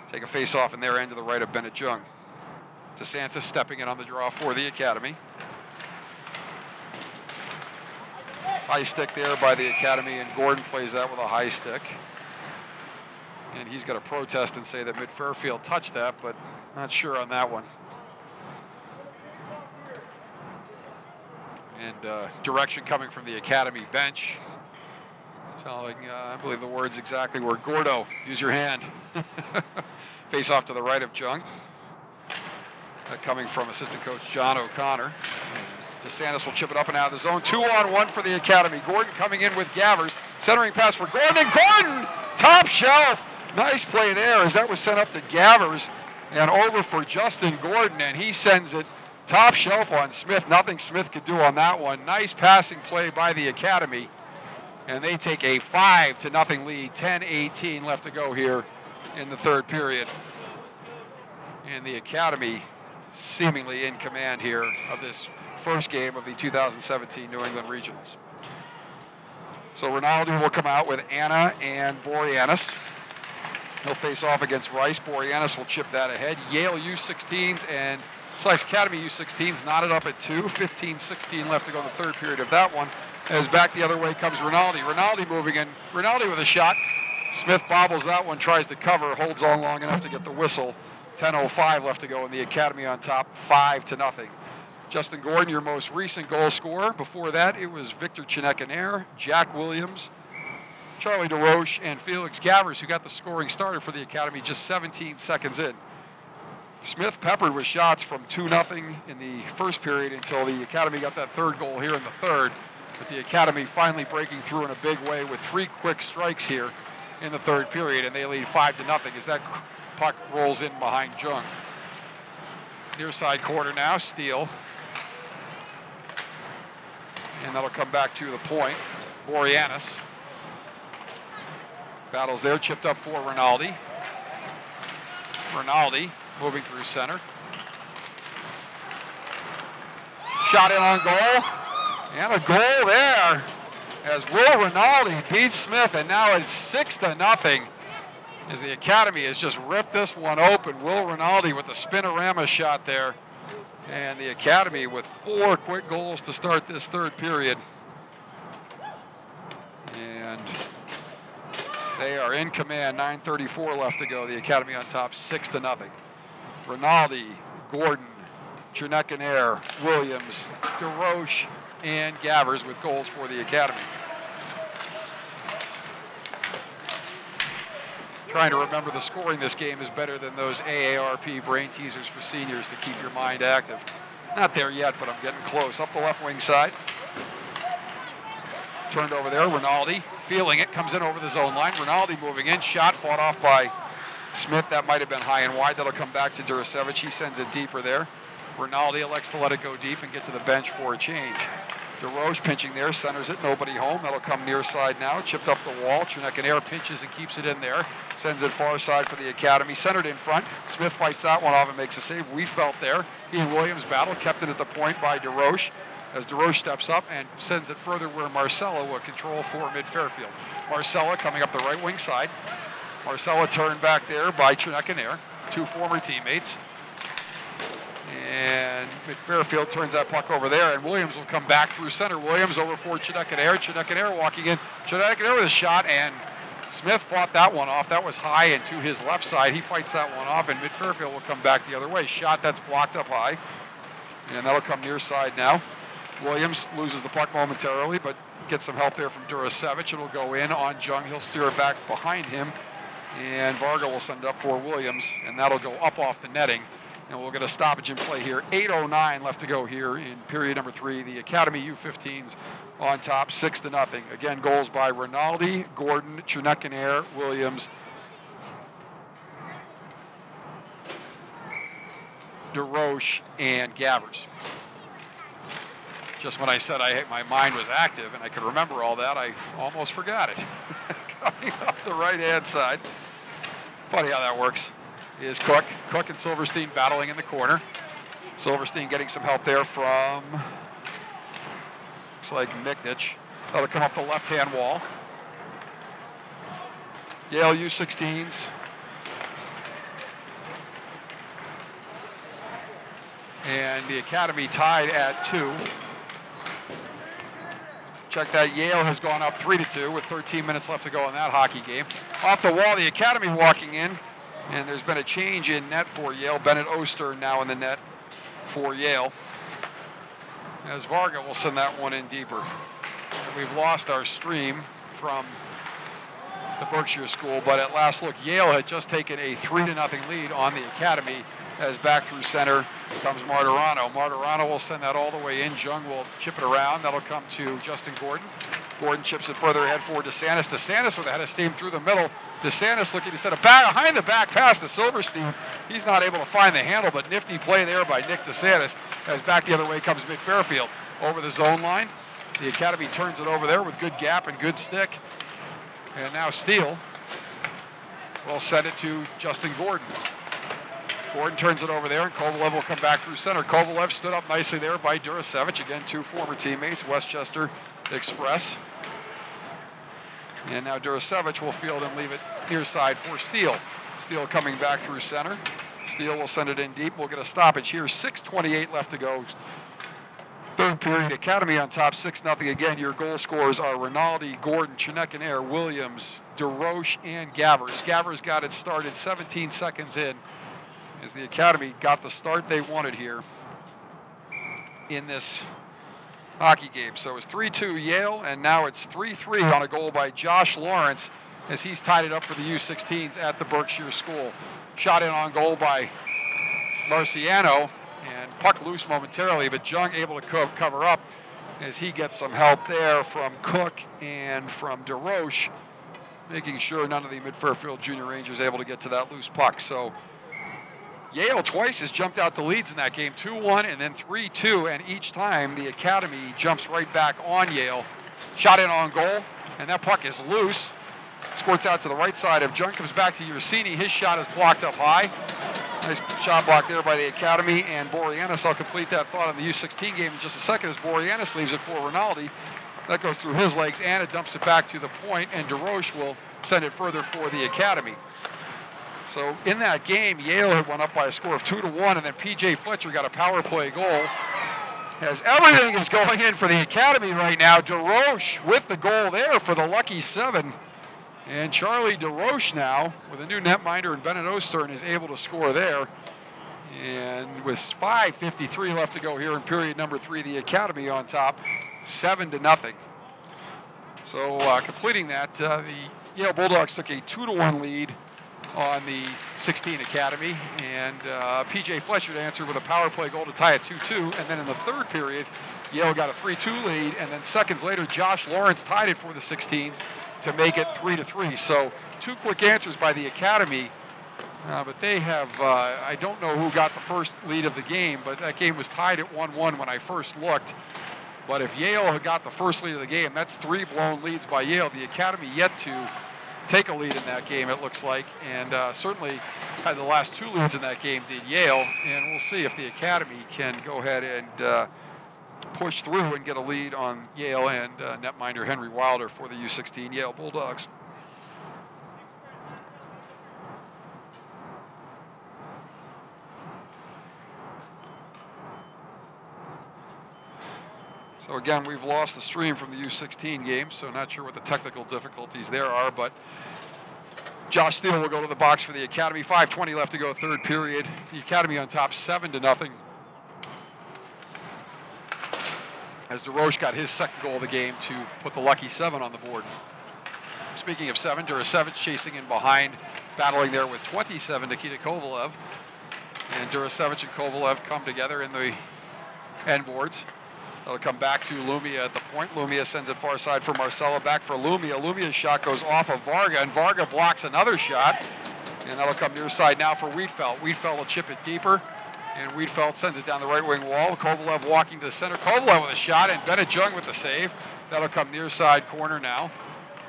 take a face-off in their end to the right of Bennett Jung. DeSantis stepping in on the draw for the Academy. High stick there by the Academy, and Gordon plays that with a high stick. And he's going to protest and say that Mid-Fairfield touched that, but not sure on that one. And direction coming from the Academy bench. Telling, I believe the words exactly were, Gordo, use your hand. Face off to the right of Jung. Coming from assistant coach John O'Connor. DeSantis will chip it up and out of the zone. 2-on-1 for the Academy. Gordon coming in with Gavers. Centering pass for Gordon, and Gordon! Top shelf! Nice play there as that was sent up to Gavers and over for Justin Gordon, and he sends it top shelf on Smith. Nothing Smith could do on that one. Nice passing play by the Academy, and they take a 5-0 lead. 10:18 left to go here in the third period. And the Academy seemingly in command here of this first game of the 2017 New England Regionals. So Rinaldi will come out with Anna and Boreanaz. He'll face off against Rice. Boreanaz will chip that ahead. Yale U16s and SASKS Academy U16s knotted up at 2. 15-16 left to go in the third period of that one. As back the other way comes Rinaldi. Rinaldi moving in. Rinaldi with a shot. Smith bobbles that one, tries to cover, holds on long enough to get the whistle. 10:05 left to go, and the Academy on top, 5-0. Justin Gordon, your most recent goal scorer. Before that, it was Victor Chinecanair, Jack Williams, Charlie DeRoche, and Felix Gavers, who got the scoring started for the Academy just 17 seconds in. Smith peppered with shots from 2-0 in the first period until the Academy got that third goal here in the third. But the Academy finally breaking through in a big way with 3 quick strikes here in the third period, and they lead 5-0 as that puck rolls in behind Jung. Near side corner now, Steele. And that'll come back to the point. Boreanaz battles there, chipped up for Rinaldi. Rinaldi moving through center. Shot in on goal. And a goal there as Will Rinaldi beats Smith, and now it's 6-0 as the Academy has just ripped this one open. Will Rinaldi with the spinorama shot there. And the Academy with 4 quick goals to start this third period. And they are in command. 9:34 left to go. The Academy on top, 6-0. Rinaldi, Gordon, Chinecanair, Williams, DeRoche, and Gavers with goals for the Academy. trying to remember the scoring this game is better than those AARP brain teasers for seniors to keep your mind active. Not there yet, but I'm getting close. Up the left wing side. Turned over there, Rinaldi feeling it, comes in over the zone line. Rinaldi moving in, shot fought off by Smith. That might have been high and wide. That'll come back to Durasevich. He sends it deeper there. Rinaldi elects to let it go deep and get to the bench for a change. DeRoche pinching there, centers it, nobody home. That'll come near side now, chipped up the wall. Cherneckenair pinches and keeps it in there. Sends it far side for the Academy, centered in front. Smith fights that one off and makes a save. We felt there. He and Williams battle, kept it at the point by DeRoche. As DeRoche steps up and sends it further where Marcella will control for mid-Fairfield. Marcella coming up the right wing side. Marcella turned back there by Cherneckenair, two former teammates. And mid-Fairfield turns that puck over there, and Williams will come back through center. Williams over for Cherneckenair. Cherneckenair walking in. Cherneckenair with a shot, and Smith fought that one off. That was high and to his left side. He fights that one off, and mid-Fairfield will come back the other way. Shot that's blocked up high, and that'll come near side now. Williams loses the puck momentarily, but gets some help there from Durasevich. It'll go in on Jung. He'll steer it back behind him, and Varga will send it up for Williams, and that'll go up off the netting. And we'll get a stoppage in play here. 8:09 left to go here in period number 3. The Academy U15s on top, 6-0. Again, goals by Rinaldi, Gordon, Cherneckenair, Williams, DeRoche, and Gavers. Just when I said my mind was active and I could remember all that, I almost forgot it. Coming up the right-hand side. Funny how that works. Is Cook. Cook and Silverstein battling in the corner. Silverstein getting some help there from, looks like Miknich. That'll come up the left-hand wall. Yale U16s. And the Academy tied at 2. Check that, Yale has gone up 3-2 with 13 minutes left to go in that hockey game. Off the wall, the Academy walking in, and there's been a change in net for Yale. Bennett Oster now in the net for Yale, as Varga will send that one in deeper. And we've lost our stream from the Berkshire School, but at last look, Yale had just taken a 3-0 lead on the Academy. As back through center comes Martirano. Martirano will send that all the way in. Jung will chip it around. That'll come to Justin Gordon. Gordon chips it further ahead for DeSantis. DeSantis with a head of steam through the middle. DeSantis looking to set a behind the back pass to Silverstein. He's not able to find the handle, but nifty play there by Nick DeSantis. As back the other way comes mid-Fairfield. Over the zone line. The Academy turns it over there with good gap and good stick. And now Steele will send it to Justin Gordon. Gordon turns it over there, and Kovalev will come back through center. Kovalev stood up nicely there by Durasevich. Again, two former teammates, Westchester Express. And now Durasevich will field and leave it near side for Steele. Steele coming back through center. Steele will send it in deep. We'll get a stoppage here. 6:28 left to go. Third period, Academy on top, 6-0 again. Your goal scorers are Rinaldi, Gordon, Cherneckenair, Williams, DeRoche, and Gavers. Gavers got it started 17 seconds in, as the Academy got the start they wanted here in this hockey game. So it's 3-2 Yale, and now it's 3-3 on a goal by Josh Lawrence, as he's tied it up for the U16s at the Berkshire School. Shot in on goal by Marciano, and puck loose momentarily, but Jung able to cover up as he gets some help there from Cook and from DeRoche, making sure none of the mid-Fairfield Junior Rangers able to get to that loose puck. So Yale twice has jumped out the leads in that game, 2-1 and then 3-2, and each time the Academy jumps right back on Yale. Shot in on goal, and that puck is loose. Squirts out to the right side of Jung, comes back to Ursini. His shot is blocked up high. Nice shot block there by the Academy, and Boreanaz, I'll complete that thought on the U16 game in just a second, as Boreanaz leaves it for Rinaldi. That goes through his legs, and it dumps it back to the point, and DeRoche will send it further for the Academy. So in that game, Yale had won up by a score of 2-1, and then P.J. Fletcher got a power play goal. As everything is going in for the Academy right now, DeRoche with the goal there for the lucky 7. And Charlie DeRoche now, with a new netminder, and Bennett Ostern is able to score there. And with 5:53 left to go here in period number 3, the Academy on top, 7-0. So completing that, the Yale Bulldogs took a 2-1 lead on the 16 Academy, and P.J. Fletcher to answer with a power play goal to tie it 2-2, and then in the third period, Yale got a 3-2 lead, and then seconds later, Josh Lawrence tied it for the 16s to make it 3-3. So 2 quick answers by the Academy, but they have, I don't know who got the first lead of the game, but that game was tied at 1-1 when I first looked. But if Yale had got the first lead of the game, that's 3 blown leads by Yale. The Academy yet to take a lead in that game, it looks like, and certainly had the last 2 leads in that game did Yale, and we'll see if the Academy can go ahead and push through and get a lead on Yale and netminder Henry Wilder for the U16 Yale Bulldogs. So again, we've lost the stream from the U16 game, so not sure what the technical difficulties there are, but Josh Steele will go to the box for the Academy. 5:20 left to go, third period. The Academy on top 7-0. As DeRoche got his second goal of the game to put the lucky 7 on the board. Speaking of 7, Durasevich chasing in behind, battling there with 27, Nikita Kovalev. And Durasevich and Kovalev come together in the end boards. They'll come back to Lumia at the point. Lumia sends it far side for Marcella, back for Lumia. Lumia's shot goes off of Varga, and Varga blocks another shot. And that'll come near side now for Wiedfeldt. Wiedfeldt will chip it deeper, and Wiedfeldt sends it down the right wing wall. Kovalev walking to the center. Kovalev with a shot, and Bennett Jung with the save. That'll come near side corner now.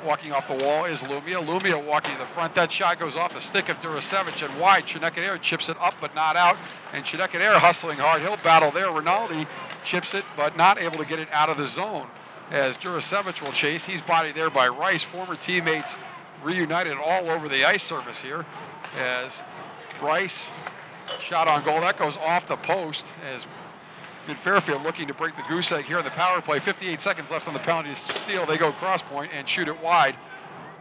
Walking off the wall is Lumia. Lumia walking to the front. That shot goes off the stick of Durasevich and wide. Chinekanair chips it up but not out. And Chinekanair hustling hard. He'll battle there. Rinaldi chips it but not able to get it out of the zone as Durasevich will chase. He's bodied there by Rice. Former teammates reunited all over the ice surface here as Rice shot on goal. That goes off the post as Fairfield looking to break the goose egg here on the power play. 58 seconds left on the penalty steal. They go cross point and shoot it wide.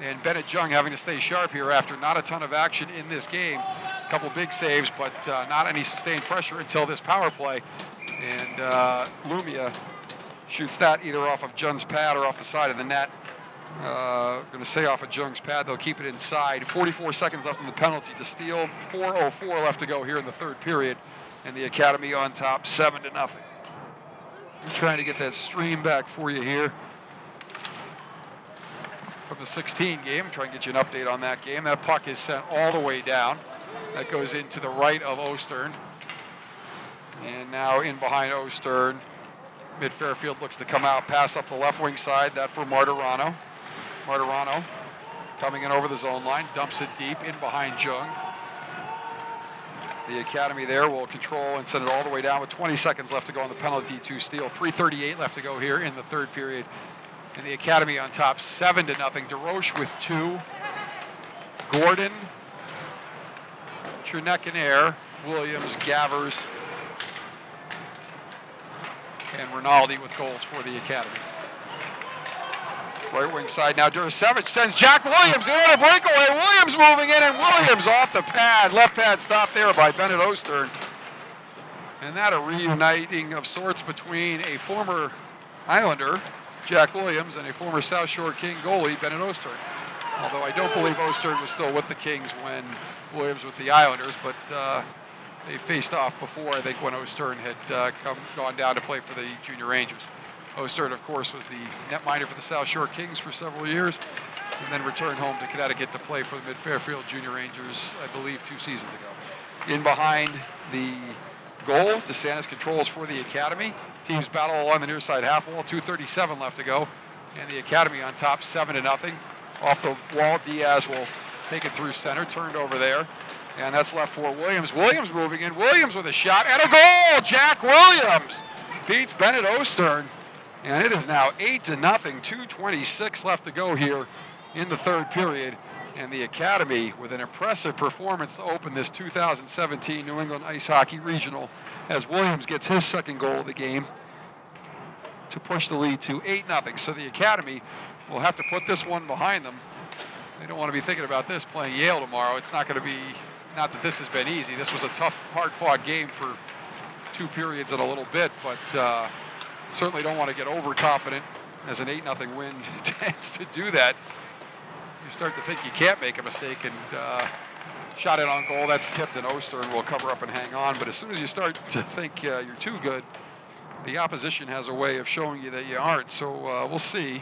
And Bennett Jung having to stay sharp here after not a ton of action in this game. A couple big saves, but not any sustained pressure until this power play. And Lumia shoots that either off of Jung's pad or off the side of the net. Going to say off of Jung's pad. They'll keep it inside. 44 seconds left on the penalty to steal. 4:04 left to go here in the third period. And the Academy on top, 7-0. I'm trying to get that stream back for you here from the 16 game. Try and get you an update on that game. That puck is sent all the way down. That goes into the right of Ostern. And now in behind Ostern, mid Fairfield looks to come out, pass up the left wing side. That for Martirano. Martirano coming in over the zone line, dumps it deep in behind Jung. The Academy there will control and send it all the way down with 20 seconds left to go on the penalty to steal. 3:38 left to go here in the third period. And the Academy on top, 7-0. DeRoche with 2. Gordon, Chinekanair, Williams, Gavers, and Rinaldi with goals for the Academy. Right wing side now, Durasevich sends Jack Williams in on a breakaway. Williams moving in, and Williams off the pad. Left pad stop there by Bennett Ostern. And that a reuniting of sorts between a former Islander, Jack Williams, and a former South Shore King goalie, Bennett Ostern. Although I don't believe Ostern was still with the Kings when Williams was with the Islanders, but they faced off before, I think, when Ostern had gone down to play for the Junior Rangers. Ostern, of course, was the netminder for the South Shore Kings for several years, and then returned home to Connecticut to play for the Mid-Fairfield Junior Rangers, I believe, 2 seasons ago. In behind the goal, DeSantis controls for the Academy. Teams battle along the near side half wall, 2:37 left to go, and the Academy on top, 7-0. Off the wall, Diaz will take it through center, turned over there, and that's left for Williams. Williams moving in, Williams with a shot, and a goal! Jack Williams beats Bennett Ostern. And it is now 8-0, 2:26 left to go here in the third period. And the Academy with an impressive performance to open this 2017 New England Ice Hockey Regional as Williams gets his second goal of the game to push the lead to 8-0. So the Academy will have to put this one behind them. They don't want to be thinking about this playing Yale tomorrow. It's not going to be, not that this has been easy. This was a tough, hard-fought game for 2 periods and a little bit, but certainly don't want to get overconfident as an 8-0 win tends to do that. you start to think you can't make a mistake, and shot it on goal. That's tipped, and Ostern will cover up and hang on. But as soon as you start to think you're too good, the opposition has a way of showing you that you aren't. So we'll see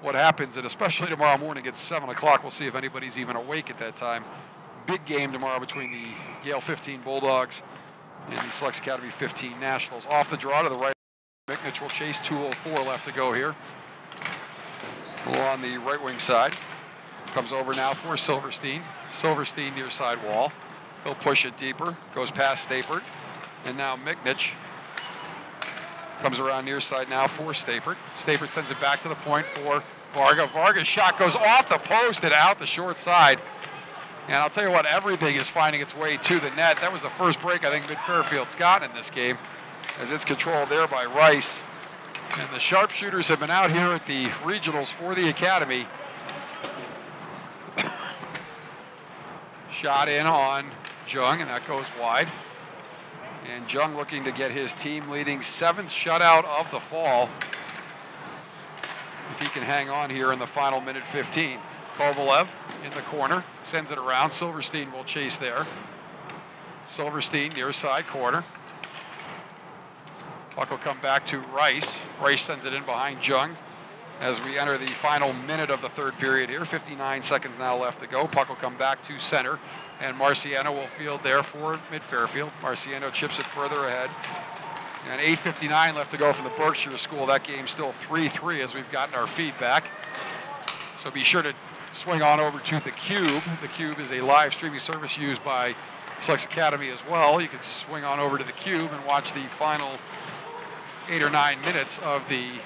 what happens, and especially tomorrow morning at 7 o'clock, we'll see if anybody's even awake at that time. Big game tomorrow between the Yale 15 Bulldogs and the SASKS Academy 15 Nationals. Off the draw to the right, Miknich will chase. 2:04 left to go here. On the right wing side. Comes over now for Silverstein. Silverstein near side wall. He'll push it deeper. Goes past Stapert. And now Miknich comes around near side now for Stapert. Stapert sends it back to the point for Varga. Varga's shot goes off the post and out the short side. And I'll tell you what, everything is finding its way to the net. That was the first break I think Mid-Fairfield's gotten in this game, as it's controlled there by Rice. And the sharpshooters have been out here at the regionals for the Academy. Shot in on Jung, and that goes wide. And Jung looking to get his team leading 7th shutout of the fall, if he can hang on here in the final minute 15. Kovalev in the corner, sends it around. Silverstein will chase there. Silverstein near side corner. Puck will come back to Rice. Rice sends it in behind Jung as we enter the final minute of the third period here. 59 seconds now left to go. Puck will come back to center, and Marciano will field there for Mid-Fairfield. Marciano chips it further ahead. And 8:59 left to go from the Berkshire School. That game's still 3-3 as we've gotten our feedback. So be sure to swing on over to the Cube. The Cube is a live streaming service used by SASKS Academy as well. You can swing on over to the Cube and watch the final 8 or 9 minutes of the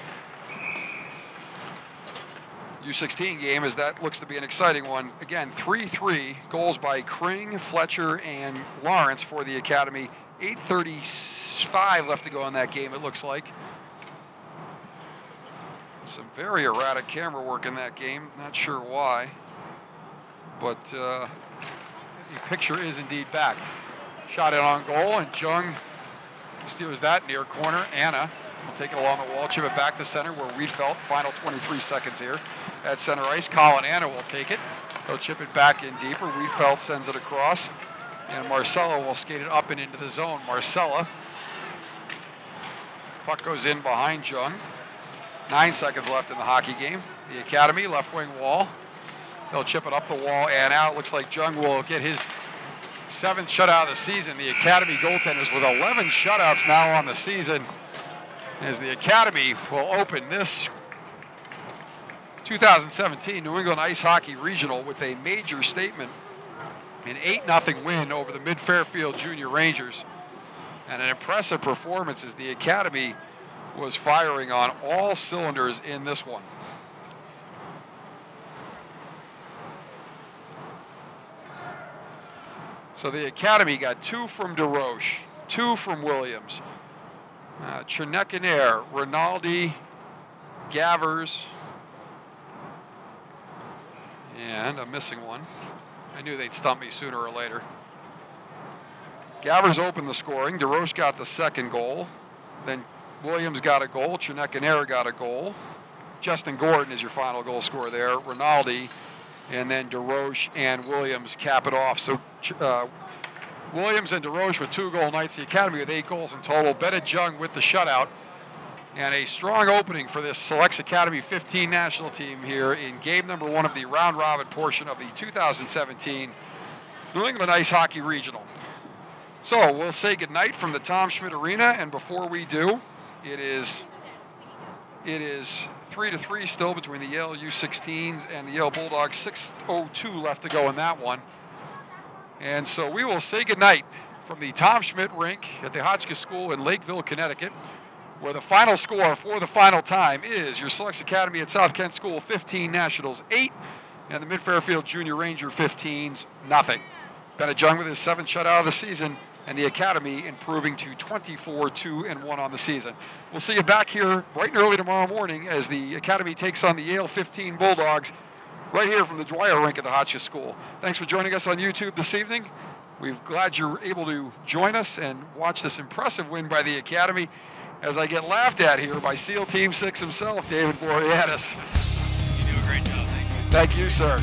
U16 game, as that looks to be an exciting one. Again, 3-3, goals by Kring, Fletcher, and Lawrence for the Academy. 8:35 left to go in that game, it looks like. Some very erratic camera work in that game, not sure why. But the picture is indeed back. Shot in on goal, and Jung steals that near corner. Anna will take it along the wall, chip it back to center where Wiedfeldt, final 23 seconds here at center ice. Colin Anna will take it. He'll chip it back in deeper. Wiedfeldt sends it across, and Marcella will skate it up and into the zone. Marcella. Puck goes in behind Jung. 9 seconds left in the hockey game. The Academy, left wing wall. They'll chip it up the wall and out. Looks like Jung will get his 7th shutout of the season. The Academy goaltenders with 11 shutouts now on the season, as the Academy will open this 2017 New England Ice Hockey Regional with a major statement, an 8-0 win over the Mid-Fairfield Junior Rangers, and an impressive performance as the Academy was firing on all cylinders in this one. So the Academy got 2 from DeRoche, 2 from Williams, Chernekinair, Rinaldi, Gavers, and I'm missing one. I knew they'd stump me sooner or later. Gavers opened the scoring. DeRoche got the 2nd goal. Then Williams got a goal. Chernekinair got a goal. Justin Gordon is your final goal scorer there. Rinaldi, and then DeRoche and Williams cap it off. So Williams and DeRoche with 2-goal nights. The Academy with 8 goals in total. Bennett Jung with the shutout. And a strong opening for this SASKS Academy 15 national team here in game number 1 of the round-robin portion of the 2017 New England Ice Hockey Regional. So we'll say goodnight from the Tom Schmidt Arena, and before we do, it is 3-3 still between the Yale U16s and the Yale Bulldogs. 6:02 left to go in that one. And so we will say goodnight from the Tom Schmidt rink at the Hotchkiss School in Lakeville, Connecticut, where the final score for the final time is your SASKS Academy at South Kent School 15 Nationals 8, and the Mid-Fairfield Junior Ranger 15s nothing. Bennett Jung with his 7th shutout of the season, and the Academy improving to 24-2-1 on the season. We'll see you back here bright and early tomorrow morning as the Academy takes on the Yale 15 Bulldogs right here from the Dwyer rink at the Hotchkiss School. Thanks for joining us on YouTube this evening. We're glad you're able to join us and watch this impressive win by the Academy, as I get laughed at here by SEAL Team 6 himself, David Boreanaz. You do a great job, thank you. Thank you, sir.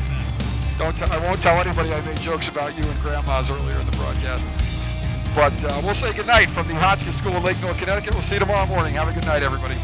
I won't tell anybody I made jokes about you and grandmas earlier in the broadcast. But we'll say goodnight from the Hotchkiss School in Lakeville, Connecticut. We'll see you tomorrow morning. Have a good night, everybody.